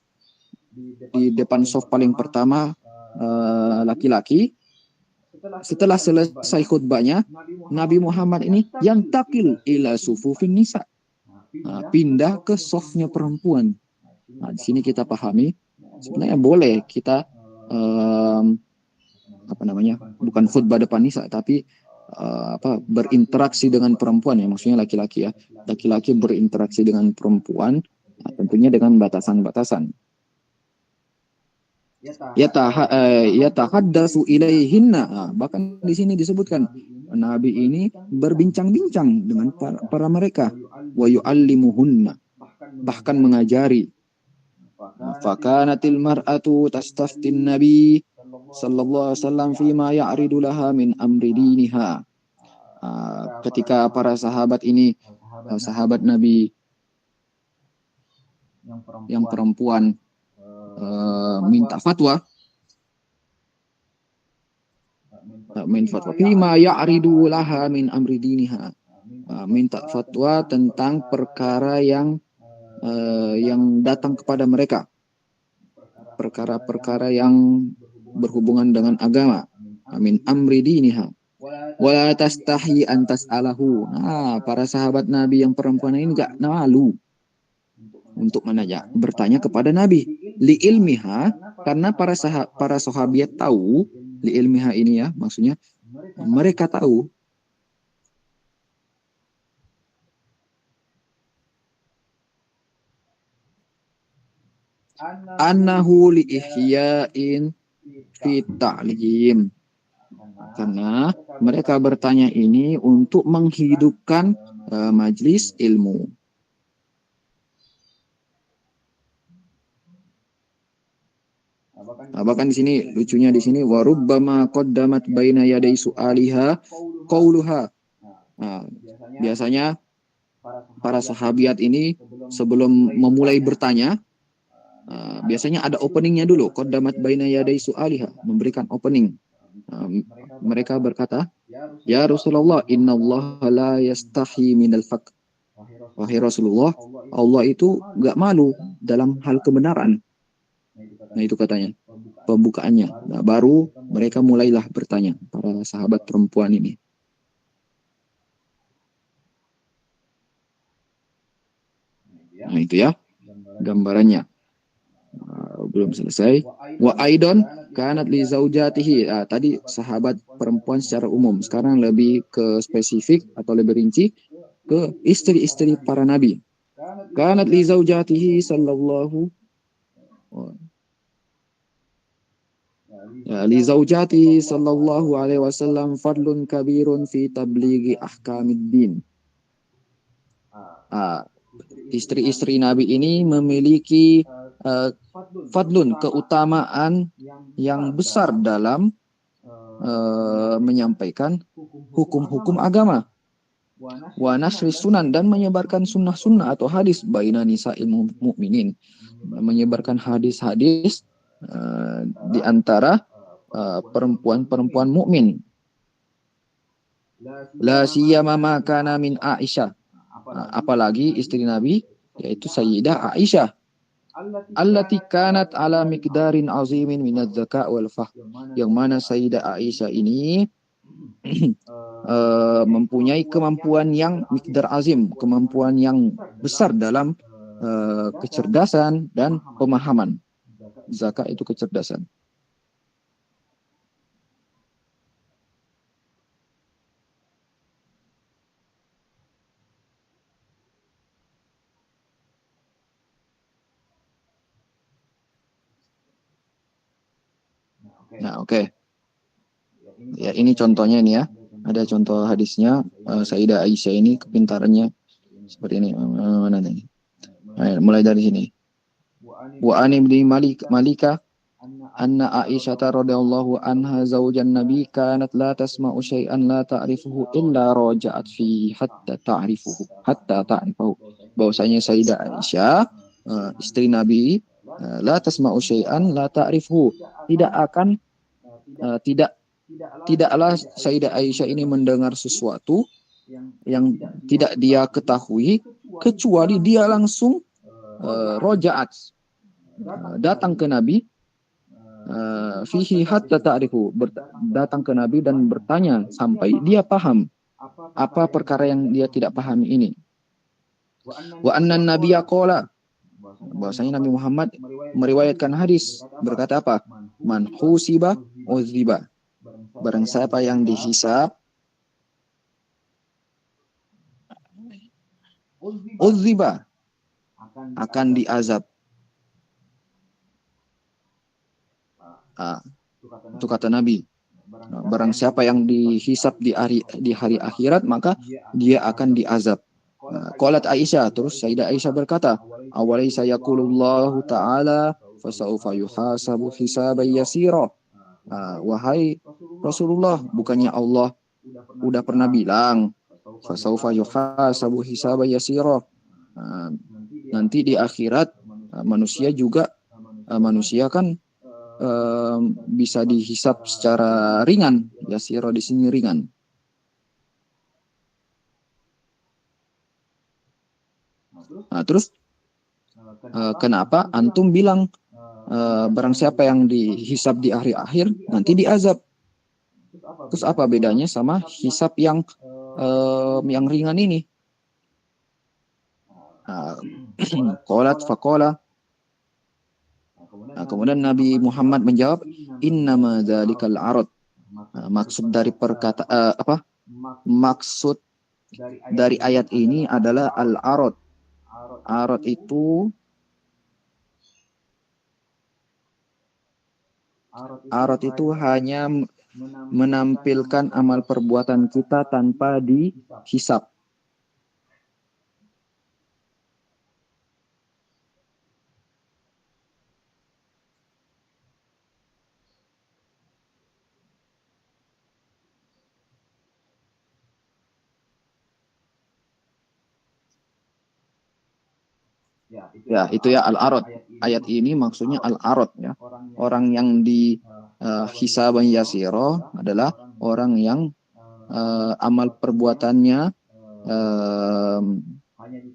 [SPEAKER 1] paling pertama laki-laki. Setelah selesai khutbahnya, Nabi Muhammad ini yang takil ila sufufin nisa, pindah ke sofnya perempuan. Nah, di sini kita pahami sebenarnya boleh kita bukan khutbah depan nisa, tapi berinteraksi dengan perempuan ya, maksudnya laki-laki ya. Laki-laki berinteraksi dengan perempuan, tentunya dengan batasan-batasan. Yatahaddatsu ilaihinna, bahkan di sini disebutkan Nabi ini berbincang-bincang dengan para mereka, wa yu'allimuhunna, bahkan mengajari. Fakanatil mar'atu tastaftin Nabi sallallahu alaihi wasallam fima ya'ridu laha min amri diniha. Ketika para sahabat ini, sahabat Nabi yang perempuan minta fatwa, fima ya'ridu laha min amri diniha, minta fatwa tentang perkara yang datang kepada mereka, perkara-perkara yang berhubungan dengan agama, min amri diniha, wala tastahi an tas'alahu. Para sahabat Nabi yang perempuan ini enggak malu untuk bertanya kepada Nabi, li ilmiha, karena para sahabiat tahu, li ilmiha ini ya, maksudnya mereka tahu annahu li ihya'in fi ta'lim, karena mereka bertanya ini untuk menghidupkan majlis ilmu. Bahkan di sini lucunya, di sini warubbama qaddamat baina yaday su'aliha qauluha. Biasanya para sahabiat ini sebelum memulai bertanya, biasanya ada openingnya dulu. Qaddamat baina yaday su'aliha, memberikan opening. Mereka berkata, ya Rasulullah, innallaha la yastahi minal haq. Wahai Rasulullah, Allah itu gak malu dalam hal kebenaran. Nah, itu katanya pembukaannya. Nah, baru mereka mulailah bertanya, para sahabat perempuan ini. Nah, itu ya gambarannya. belum selesai. Wa aidon kanat li zaujatihi. Tadi sahabat perempuan secara umum. Sekarang lebih ke spesifik atau lebih rinci ke istri-istri para nabi. Kanat li zaujatihi sallallahu li zaujatihi sallallahu alaihi wasallam fadlun kabirun fi tablighi ahkamiddin. Istri-istri Nabi ini memiliki fadlun, keutamaan yang besar dalam menyampaikan hukum-hukum agama. Wa nasri sunan, dan menyebarkan sunnah-sunnah atau hadis baina nisa'il mu'minin, menyebarkan hadis-hadis di antara perempuan-perempuan mukmin. La siyama ma kana min Aisyah, apalagi istri Nabi yaitu Sayyidah Aisyah, allati kanat ala miqdarin azimin minadz zaka wal fahm, yang mana Sayyidah Aisyah ini mempunyai kemampuan yang miqdar azim, kemampuan yang besar dalam kecerdasan dan pemahaman. Zakat itu kecerdasan. Nah, oke. Ya, ini contohnya ini ya. Ada contoh hadisnya. Sayyidah Aisyah ini kepintarannya seperti ini. Mana nih? Mulai dari sini. Wa an ibni Malika anna Aisyah radhiyallahu anha zaujan Nabi kanat la tasma'u syai'an la ta'rifuhu illa raja'at fi hatta ta'rifuhu. Bahwasanya Sayyidah Aisyah, istri Nabi, la tasma'u syai'an la ta'rifuhu, tidaklah Sayyidah Aisyah ini mendengar sesuatu yang tidak dia ketahui kecuali dia langsung rojaat, datang ke Nabi, fihi hatta ta'rifu, datang ke Nabi dan bertanya sampai dia paham apa perkara yang dia tidak pahami ini. Wa anna nabiyya qala, bahwasanya Nabi Muhammad meriwayatkan hadis berkata apa? Man husiba uziba, barang siapa yang dihisab uziba, akan diazab. Itu kata Nabi. Barang siapa yang dihisab di hari akhirat, maka dia akan diazab. Qalat Aisyah, terus Sayyidah Aisyah berkata, awalaysa yaqulullahu ta'ala fasawfa yuhasabu hisaban yasira. Wahai Rasulullah, bukannya Allah udah pernah bilang fasawfa yuhasabu hisaban yasira, nanti di akhirat manusia kan bisa dihisap secara ringan. Yasira di sini ringan. Terus kenapa antum bilang barang siapa yang dihisap di hari akhir nanti diazab? Terus apa bedanya sama hisap yang ringan ini? Qalat faqala, kemudian Nabi Muhammad menjawab, innama dzalikal arad. Maksud dari maksud dari ayat ini adalah al-arad. Arad itu hanya menampilkan amal perbuatan kita tanpa dihisap. Ya, itu ya al-arad. Ayat ini maksudnya al-arad ya. Orang yang hisaban yasiro adalah orang yang amal perbuatannya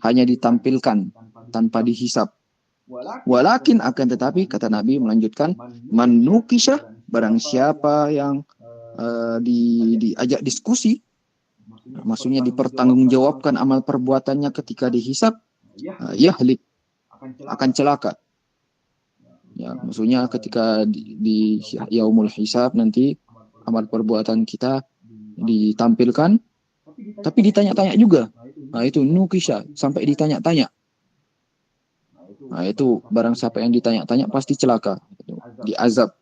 [SPEAKER 1] hanya ditampilkan tanpa dihisap. Walakin akan tetapi, kata Nabi melanjutkan, manukisah, barang siapa yang diajak diskusi, maksudnya dipertanggungjawabkan amal perbuatannya ketika dihisap, yahlik, akan celaka. Ya, Maksudnya ketika di yaumul hisab nanti amal perbuatan kita ditampilkan, tapi ditanya-tanya juga. Nah itu nukisha, sampai ditanya-tanya. Nah itu barang siapa yang ditanya-tanya pasti celaka, diazab.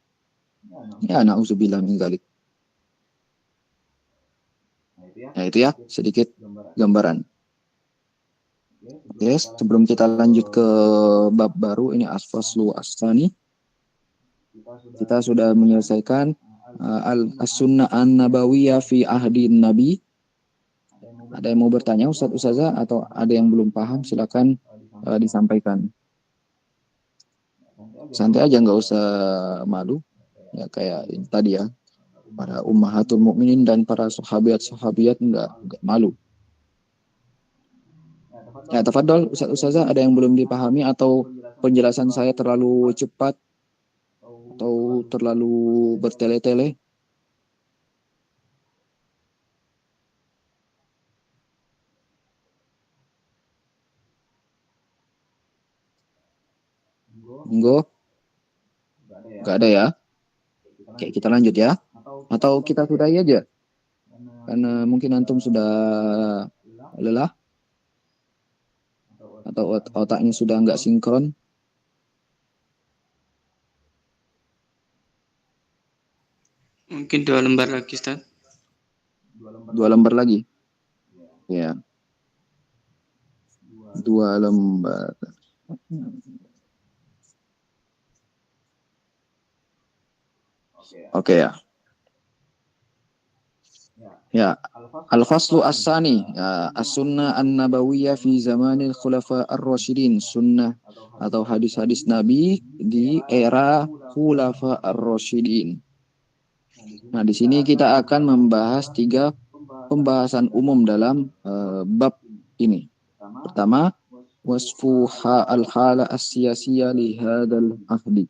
[SPEAKER 1] Ya na'udzubillah min dzalik. Nah itu ya sedikit gambaran. Oke, sebelum kita lanjut ke bab baru, ini as-faslu as-tsani. Kita sudah menyelesaikan as-sunnah an-nabawiyah fi ahdin nabi. Ada yang mau bertanya Ustazah atau ada yang belum paham, silakan disampaikan. Santai aja, nggak usah malu. Ya kayak ini tadi ya, para ummahatul mukminin dan para sahabiat nggak malu. Ya, tafadhol Ustazah, ada yang belum dipahami atau penjelasan saya terlalu cepat atau terlalu bertele-tele? Enggak, nggak ada ya. Oke, kita lanjut ya. Atau kita sudahi aja? Karena mungkin antum sudah lelah atau otaknya sudah nggak sinkron.
[SPEAKER 2] Mungkin 2 lembar lagi, Ustaz.
[SPEAKER 1] 2 lembar lagi. Ya. 2 lembar. Oke ya. Ya, al-faslu as-sani, as-sunnah an-nabawiyah fi zamanil khulafa ar-rasyidin, sunnah atau hadis-hadis Nabi di era khulafa ar-rasyidin. Nah, di sini kita akan membahas 3 pembahasan umum dalam bab ini. Pertama, wasfu al-hala as-siyasiyah li hadzal ahdi.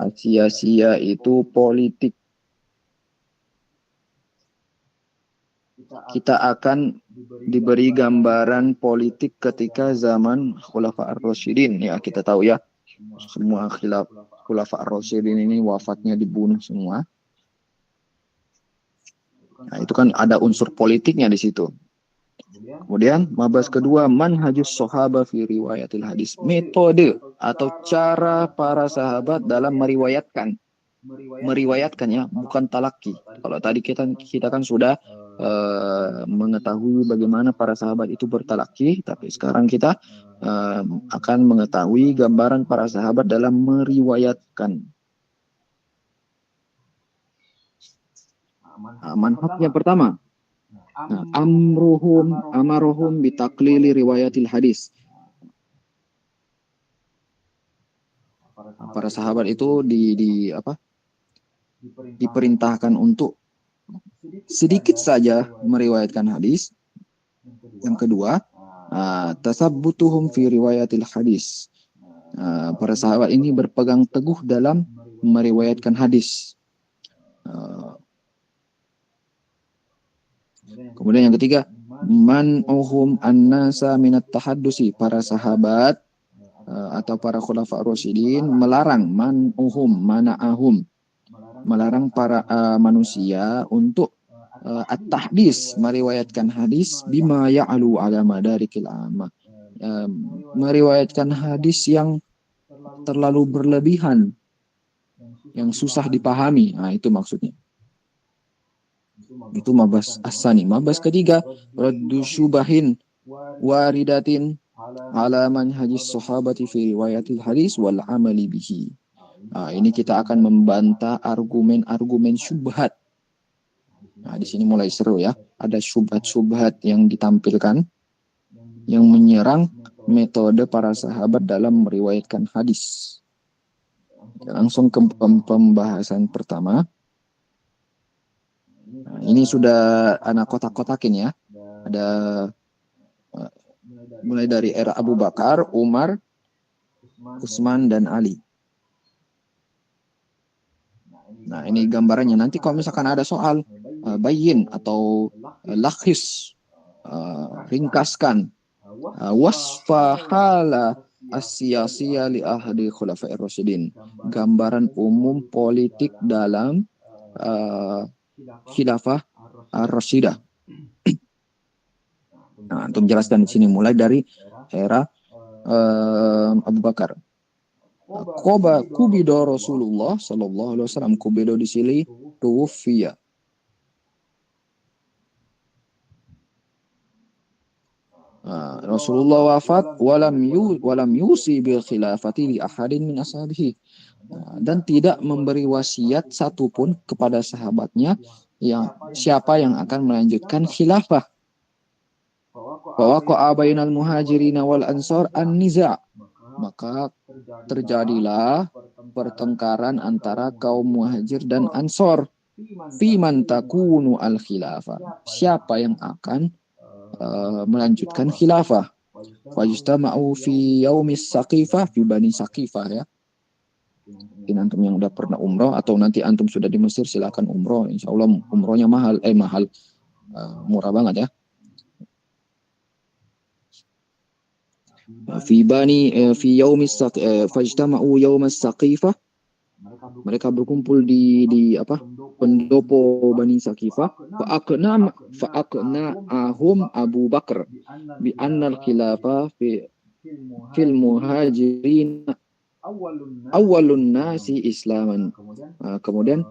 [SPEAKER 1] As-siyasiyah itu politik. Kita akan diberi gambaran politik ketika zaman Khulafa ar-Rasyidin. Ya, kita tahu ya, semua Khulafa ar-Rasyidin ini wafatnya dibunuh semua. Nah, itu kan ada unsur politiknya di situ. Kemudian, mabahas kedua, manhajus sahaba fi riwayatil hadis. Metode atau cara para sahabat dalam meriwayatkan ya, bukan talaki. Kalau tadi kita kan sudah mengetahui bagaimana para sahabat itu bertalaki, tapi sekarang kita akan mengetahui gambaran para sahabat dalam meriwayatkan. Manhajnya pertama, amaruhum bitaklili riwayatil hadis. Para sahabat itu diperintahkan untuk sedikit saja meriwayatkan hadis. Yang kedua, tasabbutuhum fi riwayatil hadis. Para sahabat ini berpegang teguh dalam meriwayatkan hadis. Kemudian yang ketiga, man'uhum an-nasa minat tahaddusi. Para sahabat atau para khulafa ar-rasyidin melarang, melarang para manusia untuk at-tahdis, meriwayatkan hadis bima ya'lu ala madarikil amma, meriwayatkan hadis yang terlalu berlebihan, yang susah dipahami. Nah, itu maksudnya. Itu mabahas as-sani. Mabahas ketiga, raddu syubahin waridatin ala manhajis sahabati fi riwayatil hadis wal amali bihi. Nah, ini kita akan membantah argumen-argumen syubhat. Nah, di sini mulai seru ya. Ada syubhat-syubhat yang ditampilkan yang menyerang metode para sahabat dalam meriwayatkan hadis. Langsung ke pembahasan pertama. Nah, ini sudah anak kotak-kotakin ya. Ada mulai dari era Abu Bakar, Umar, Utsman dan Ali. Nah, ini gambarannya. Nanti kalau misalkan ada soal bayin atau lakhis, ringkaskan, wasfahala as-siyasiyah li ahadi khulafa'ir rasyidin. Gambaran umum politik dalam khilafah ar-rasyidah. Nah, untuk menjelaskan di sini mulai dari era Abu Bakar. Kubido Rasulullah sallallahu alaihi wasallam. Kubido di sini tuwfiya. Rasulullah wafat walam yusi bil khilafati li ahadin min ashabihi. Dan tidak memberi wasiat satupun kepada sahabatnya siapa yang akan melanjutkan khilafah. Waqa'a bainal muhajirin wal ansar an-niza'. Maka terjadilah pertengkaran antara kaum muhajir dan ansor. Fi man takunu al-khilafah. Siapa yang akan melanjutkan khilafah. Fajtama'u fi yaumis saqifah fi Bani Saqifah ya. Mungkin antum yang udah pernah umroh atau nanti antum sudah di Mesir silakan umroh. Insyaallah umrohnya mahal murah banget ya. Fi yaumis fajtama'u yaumas saqifah. Mereka berkumpul di pendopo Bani Saqifah. Fa'aqna'ahum Abu Bakar bi annal khilafah fil muhajirin awalun nasi islaman. Kemudian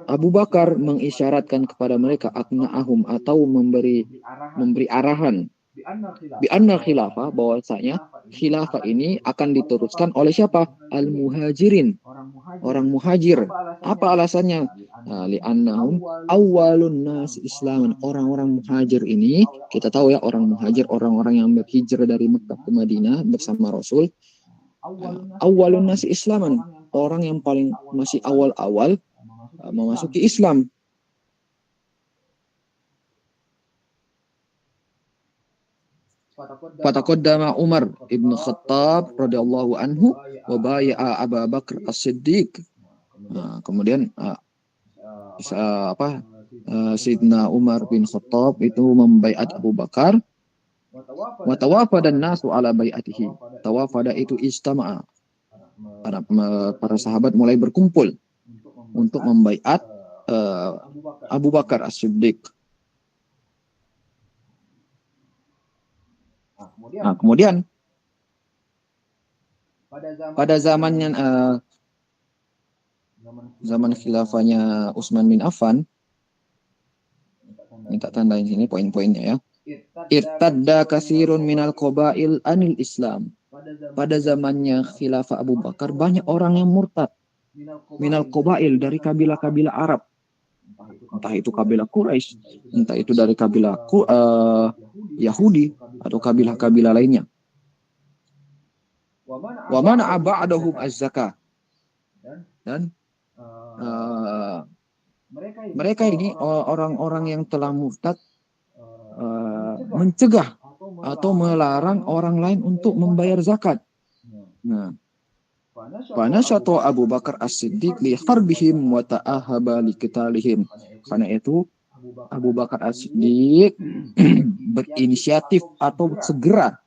[SPEAKER 1] Abu Bakar mengisyaratkan kepada mereka aqna'ahum atau memberi arahan bi annal khilafah bahwasanya khilafah ini akan diteruskan oleh siapa? Al-muhajirin, orang muhajir. Apa alasannya? Li'annahum awwalun nas islaman. Orang-orang muhajir ini, kita tahu ya, orang muhajir, orang-orang yang berhijrah dari Mekah ke Madinah bersama Rasul. Awwalun nas islaman, orang yang paling masih awal-awal memasuki Islam. Fataqaddama Umar ibn Khattab radhiyallahu anhu wa bai'a Abu Bakar As-Siddiq. Kemudian Sayyidina Umar bin Khattab itu membaiat Abu Bakar. Wa tawafada an-nasu ala bai'atihi. Tawafada itu istama'a. Para sahabat mulai berkumpul untuk membaiat Abu Bakar As-Siddiq. Kemudian pada zamannya zaman khilafahnya Utsman bin Affan, minta tandain sini poin-poinnya ya. Irtadda katsirun minal qabail anil Islam. Pada zamannya khilafah Abu Bakar banyak orang yang murtad minal qabail, dari kabilah-kabilah Arab. Entah itu kabilah Quraisy, entah itu dari kabilah Yahudi atau kabilah-kabilah lainnya. Wa mana ba'dahum az-zakah. Dan mereka ini orang-orang yang telah murtad mencegah atau melarang orang lain untuk membayar zakat. Nah, Panasyato Abu Bakar As-Siddiq li harbihim wa ta'ahaba li qitalihim. Karena itu Abu Bakar As-Siddiq berinisiatif atau segera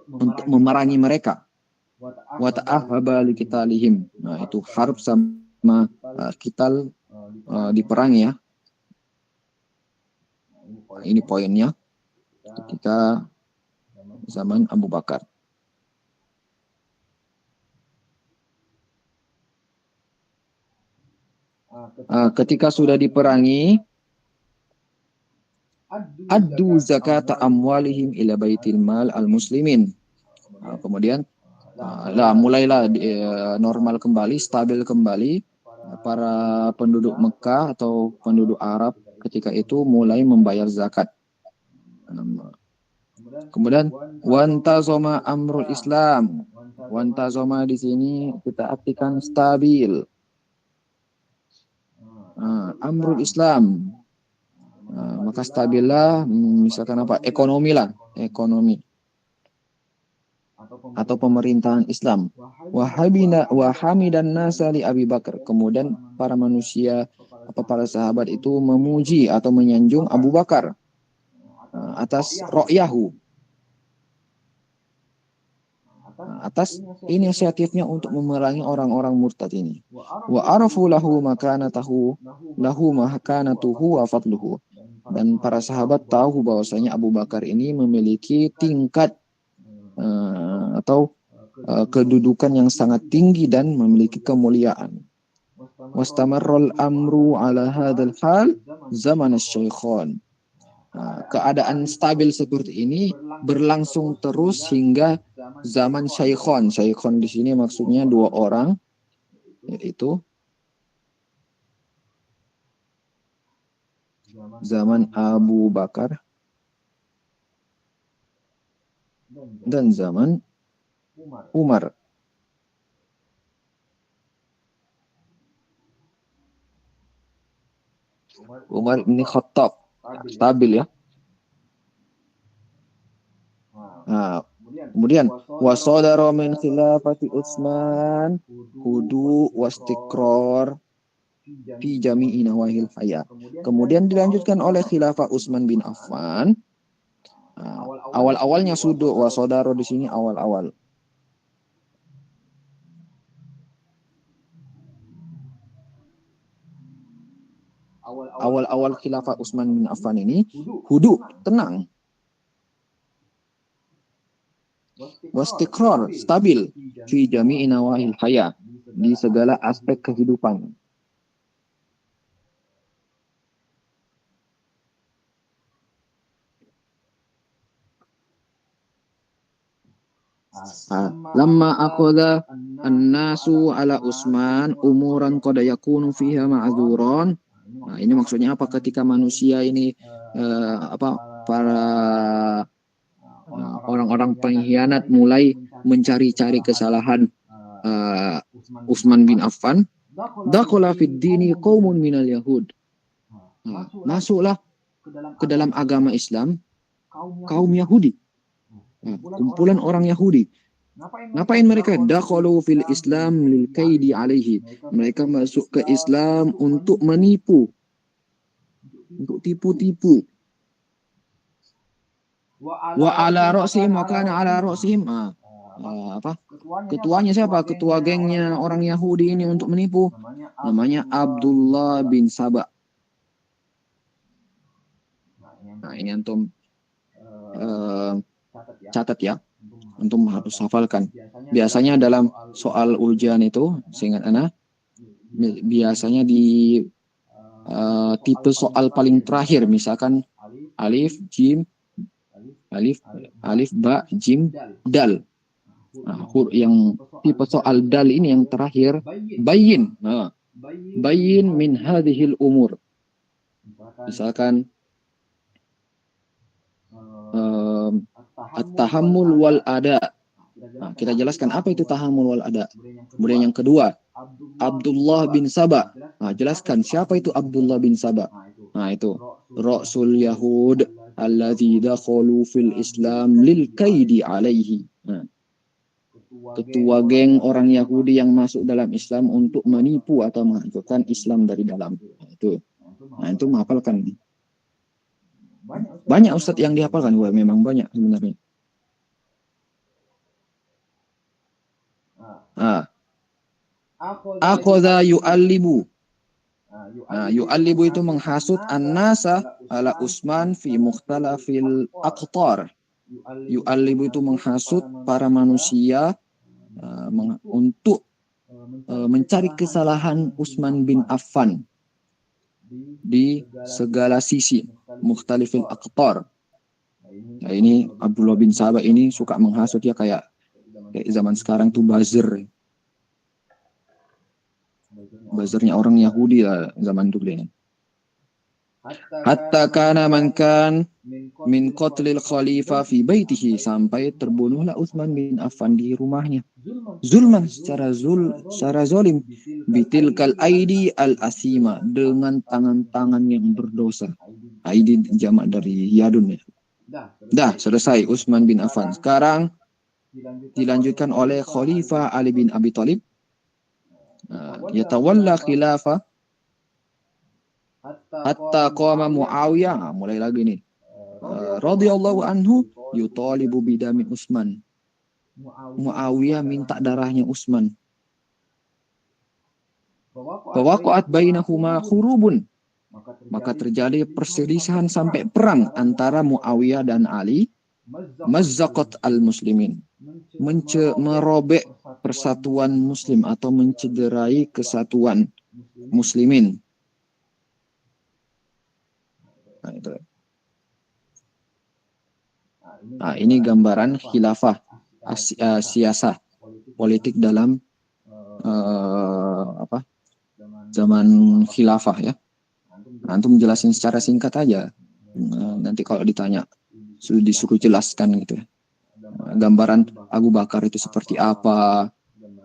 [SPEAKER 1] untuk memerangi mereka. Wa ta'ahaba li qitalihim. Nah, itu harb sama qital diperangi ya. Ini poinnya ketika zaman Abu Bakar. Ketika sudah diperangi, addu zakata amwalihim ila baitil mal al-muslimin. Kemudian mulailah normal kembali, stabil kembali. Para penduduk Mekah atau penduduk Arab ketika itu mulai membayar zakat. Kemudian wantazoma amrul Islam. Wantazoma di sini kita artikan stabil. Amrul Islam, maka stabillah, misalkan apa, ekonomi atau pemerintahan Islam. Wahamidan nasa li Abi Bakar. Kemudian para manusia para sahabat itu memuji atau menyanjung Abu Bakar atas ro'yahu, atas inisiatifnya untuk memerangi orang-orang murtad ini. Wa arafu lahu makanatuhu wa fadluhu. Dan para sahabat tahu bahwasanya Abu Bakar ini memiliki tingkat atau kedudukan yang sangat tinggi dan memiliki kemuliaan. Wastamarrul amru ala hadzal hal zaman asy-syaikhan. Keadaan stabil seperti ini berlangsung terus hingga zaman syaikhan. Syaikhan di sini maksudnya dua orang, yaitu zaman Abu Bakar dan zaman Umar. Umar ini Khattab. Stabil ya. Kemudian wasadara min khilafati Utsman hudu wastiqrar fi jami'i nawahil hayat. Kemudian dilanjutkan oleh khilafah Utsman bin Affan. Awal-awalnya sudu, wasadara di sini awal-awal. Awal-awal khilafah Utsman bin Affan ini hudu, tenang. Wastiqrar, stabil fi jami'i nawahil hayat, di segala aspek kehidupan. Lamma akhadha an-nasu ala Utsman umuran qad yakunu fiha ma'dzuran. Nah, ini maksudnya apa? Ketika manusia ini para orang-orang pengkhianat mulai mencari-cari kesalahan Utsman bin Affan, dakhala fid dini qaumun minal yahud. Masuklah ke dalam agama Islam kaum Yahudi. Kumpulan orang Yahudi. Ngapain mereka? Dakhalu fil Islam lil kaidi alaihi. Mereka masuk ke Islam untuk menipu. Untuk tipu-tipu. Wa ala ra'sihim wa kana ala ra'sihim ketuanya siapa? Ketua gengnya orang Yahudi ini untuk menipu. Namanya Abdullah bin Saba. Nah, ini antum catat ya, untuk harus hafalkan. Biasanya dalam soal ujian itu, seingat ana, biasanya di tipe soal paling terakhir, misalkan alif, jim, alif, ba, jim, dal. Nah, yang tipe soal dal ini yang terakhir, bayin. Nah, bayin min hadhil umur. Misalkan at-tahammul wal ada. Nah, kita jelaskan apa itu tahammul wal ada. Kemudian yang kedua, Abdullah bin Saba. Nah, jelaskan siapa itu Abdullah bin Saba. Nah, itu Rasul Yahud alladzi dakhalu fil Islam lil kaidi alaihi. Nah, ketua geng orang Yahudi yang masuk dalam Islam untuk menipu atau menghancurkan Islam dari dalam. Nah, itu menghafalkan. Banyak ustadz yang dihafalkan. Wah, memang banyak sebenarnya. Akhadha yu'allibu. Yu'allibu itu menghasut an-nasa ala Utsman fi mukhtalafil aqtar. Yu'allibu itu menghasut para manusia untuk mencari kesalahan Utsman bin Affan di segala sisi, mukhtalifil aqtar. Nah, ini Abdullah bin Saba ini suka menghasut ya, kayak zaman sekarang tuh buzzernya orang Yahudi lah zaman dulu ini. Hatta kana man kan min qatlil khalifah fi baitihi, sampai terbunuhlah Utsman bin Affan di rumahnya. Zulman, secara zalim, bitilkal aidi al asima, dengan tangan-tangan yang berdosa. Aidi jamak dari yadun ya. Dah selesai Utsman bin Affan. Sekarang dilanjutkan oleh Khalifah Ali bin Abi Thalib. Yatawalla khilafah hatta qama Muawiyah. Mulai lagi nih. Radhiyallahu anhu yutalibu bidami Utsman. Muawiyah minta darahnya Utsman. Fawaqa'at bainahuma khurubun. Maka terjadi perselisihan sampai perang antara Muawiyah dan Ali. Mazzaqat al-muslimin. Merobek persatuan muslim atau mencederai kesatuan muslimin. Nah, itu. Nah, ini gambaran khilafah siasah politik dalam zaman khilafah ya. Antum jelasin secara singkat aja. Nanti kalau ditanya disuruh jelaskan gitu. Gambaran Abu Bakar itu seperti apa,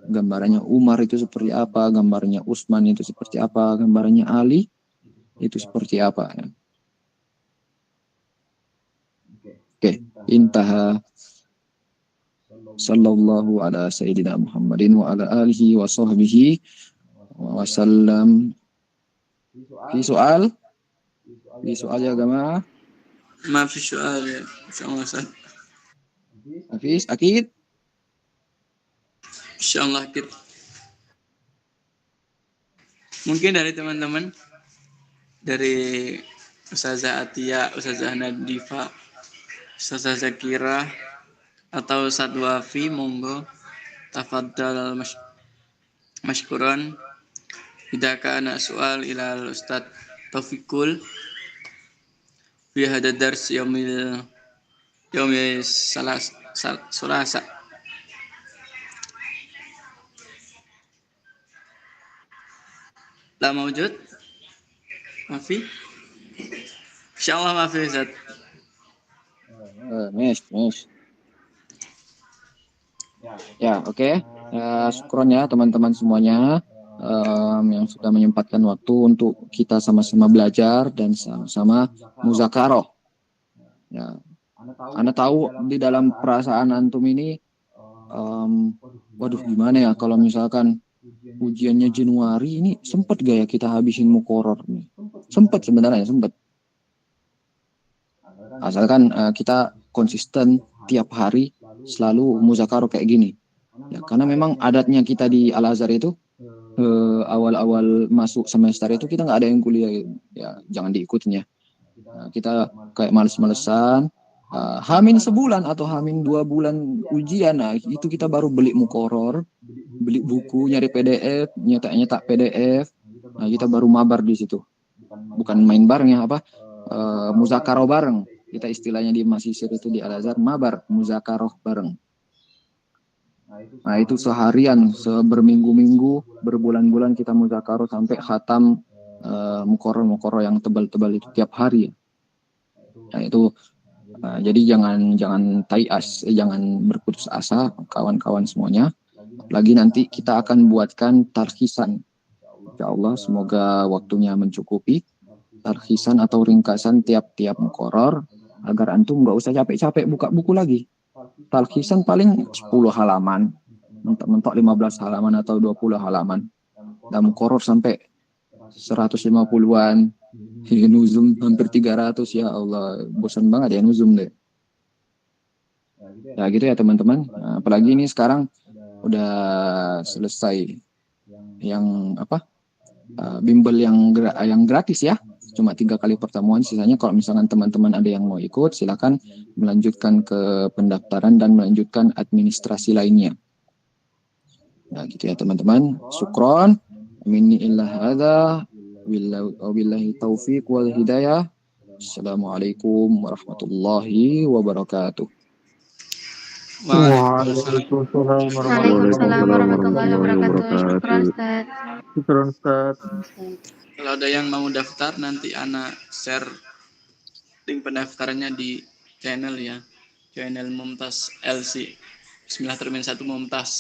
[SPEAKER 1] gambarannya Umar itu seperti apa, gambarnya Utsman itu seperti apa, gambarannya Ali itu seperti apa. Oke, intaha. Sallallahu ala sayyidina Muhammadin wa ala alihi wa sahbihi wa sallam. Fi soal? Fi soal ya jamaah?
[SPEAKER 2] Ma fi soal ya. Insyaallah Ustaz.
[SPEAKER 1] Hafiz, akid?
[SPEAKER 2] Insyaallah akid. Mungkin dari teman-teman, dari Ustazah Atia, Ustazah Nadifa, Ustazah Zakira, atau Ustaz Wafi, monggo tafadhal mashkuran. Idza kana soal ila Ustaz Taufikul fi hada dars yaumil Selasa. La mawjud? Mafi? Insyaallah mafi Ustaz.
[SPEAKER 1] Mes. Ya, oke. Syukron ya teman-teman semuanya yang sudah menyempatkan waktu untuk kita sama-sama belajar dan sama-sama muzakarah. Ya, Anda tahu di dalam perasaan antum ini, waduh gimana ya kalau misalkan ujiannya Januari ini sempat gak ya kita habisin muqarrar nih? Sempat sebenarnya, sempat. Asalkan kita konsisten tiap hari selalu muzakarah kayak gini. Ya, karena memang adatnya kita di Al-Azhar itu awal-awal masuk semester itu kita nggak ada yang kuliah gitu. Ya, jangan diikutin ya. Nah, kita kayak males-malesan. Hamin sebulan atau hamin 2 bulan ujian, nah itu kita baru beli muqarrar, beli buku, nyari PDF, nyetak PDF. Nah, kita baru mabar di situ. Bukan main bareng ya, muzakarah bareng. Kita istilahnya di Masisir itu di Al-Azhar mabar, muzakarah bareng. Nah, itu seharian, berminggu-minggu, berbulan-bulan kita muzakarah sampai khatam muqarrar yang tebal-tebal itu tiap hari. Nah, itu jadi jangan taias, jangan berputus asa kawan-kawan semuanya. Apalagi nanti kita akan buatkan tarkhisan. Insyaallah semoga waktunya mencukupi. Tarkhisan atau ringkasan tiap-tiap muqarrar agar antum nggak usah capek-capek buka buku lagi. Tarkhisan paling 10 halaman, mentok-mentok 15 halaman atau 20 halaman. Dan muqarrar sampai 150-an. Nuzum hampir 300, ya Allah, bosan banget ya nuzum deh. Ya gitu ya teman-teman. Nah, apalagi ini sekarang udah selesai yang bimbel yang gratis ya. Cuma 3 kali pertemuan, sisanya kalau misalkan teman-teman ada yang mau ikut, silakan melanjutkan ke pendaftaran dan melanjutkan administrasi lainnya. Nah gitu ya teman-teman. Syukron. Minni illa hadza. Wabillahi taufiq wal hidayah. Assalamualaikum warahmatullahi wabarakatuh.
[SPEAKER 4] Waalaikumsalam warahmatullahi wabarakatuh. Syukran Ustaz.
[SPEAKER 2] Kalau ada yang mau daftar, nanti Ana share link pendaftarannya di channel ya. Channel Mumtaz LC. Bismillah termin 1 Mumtaz.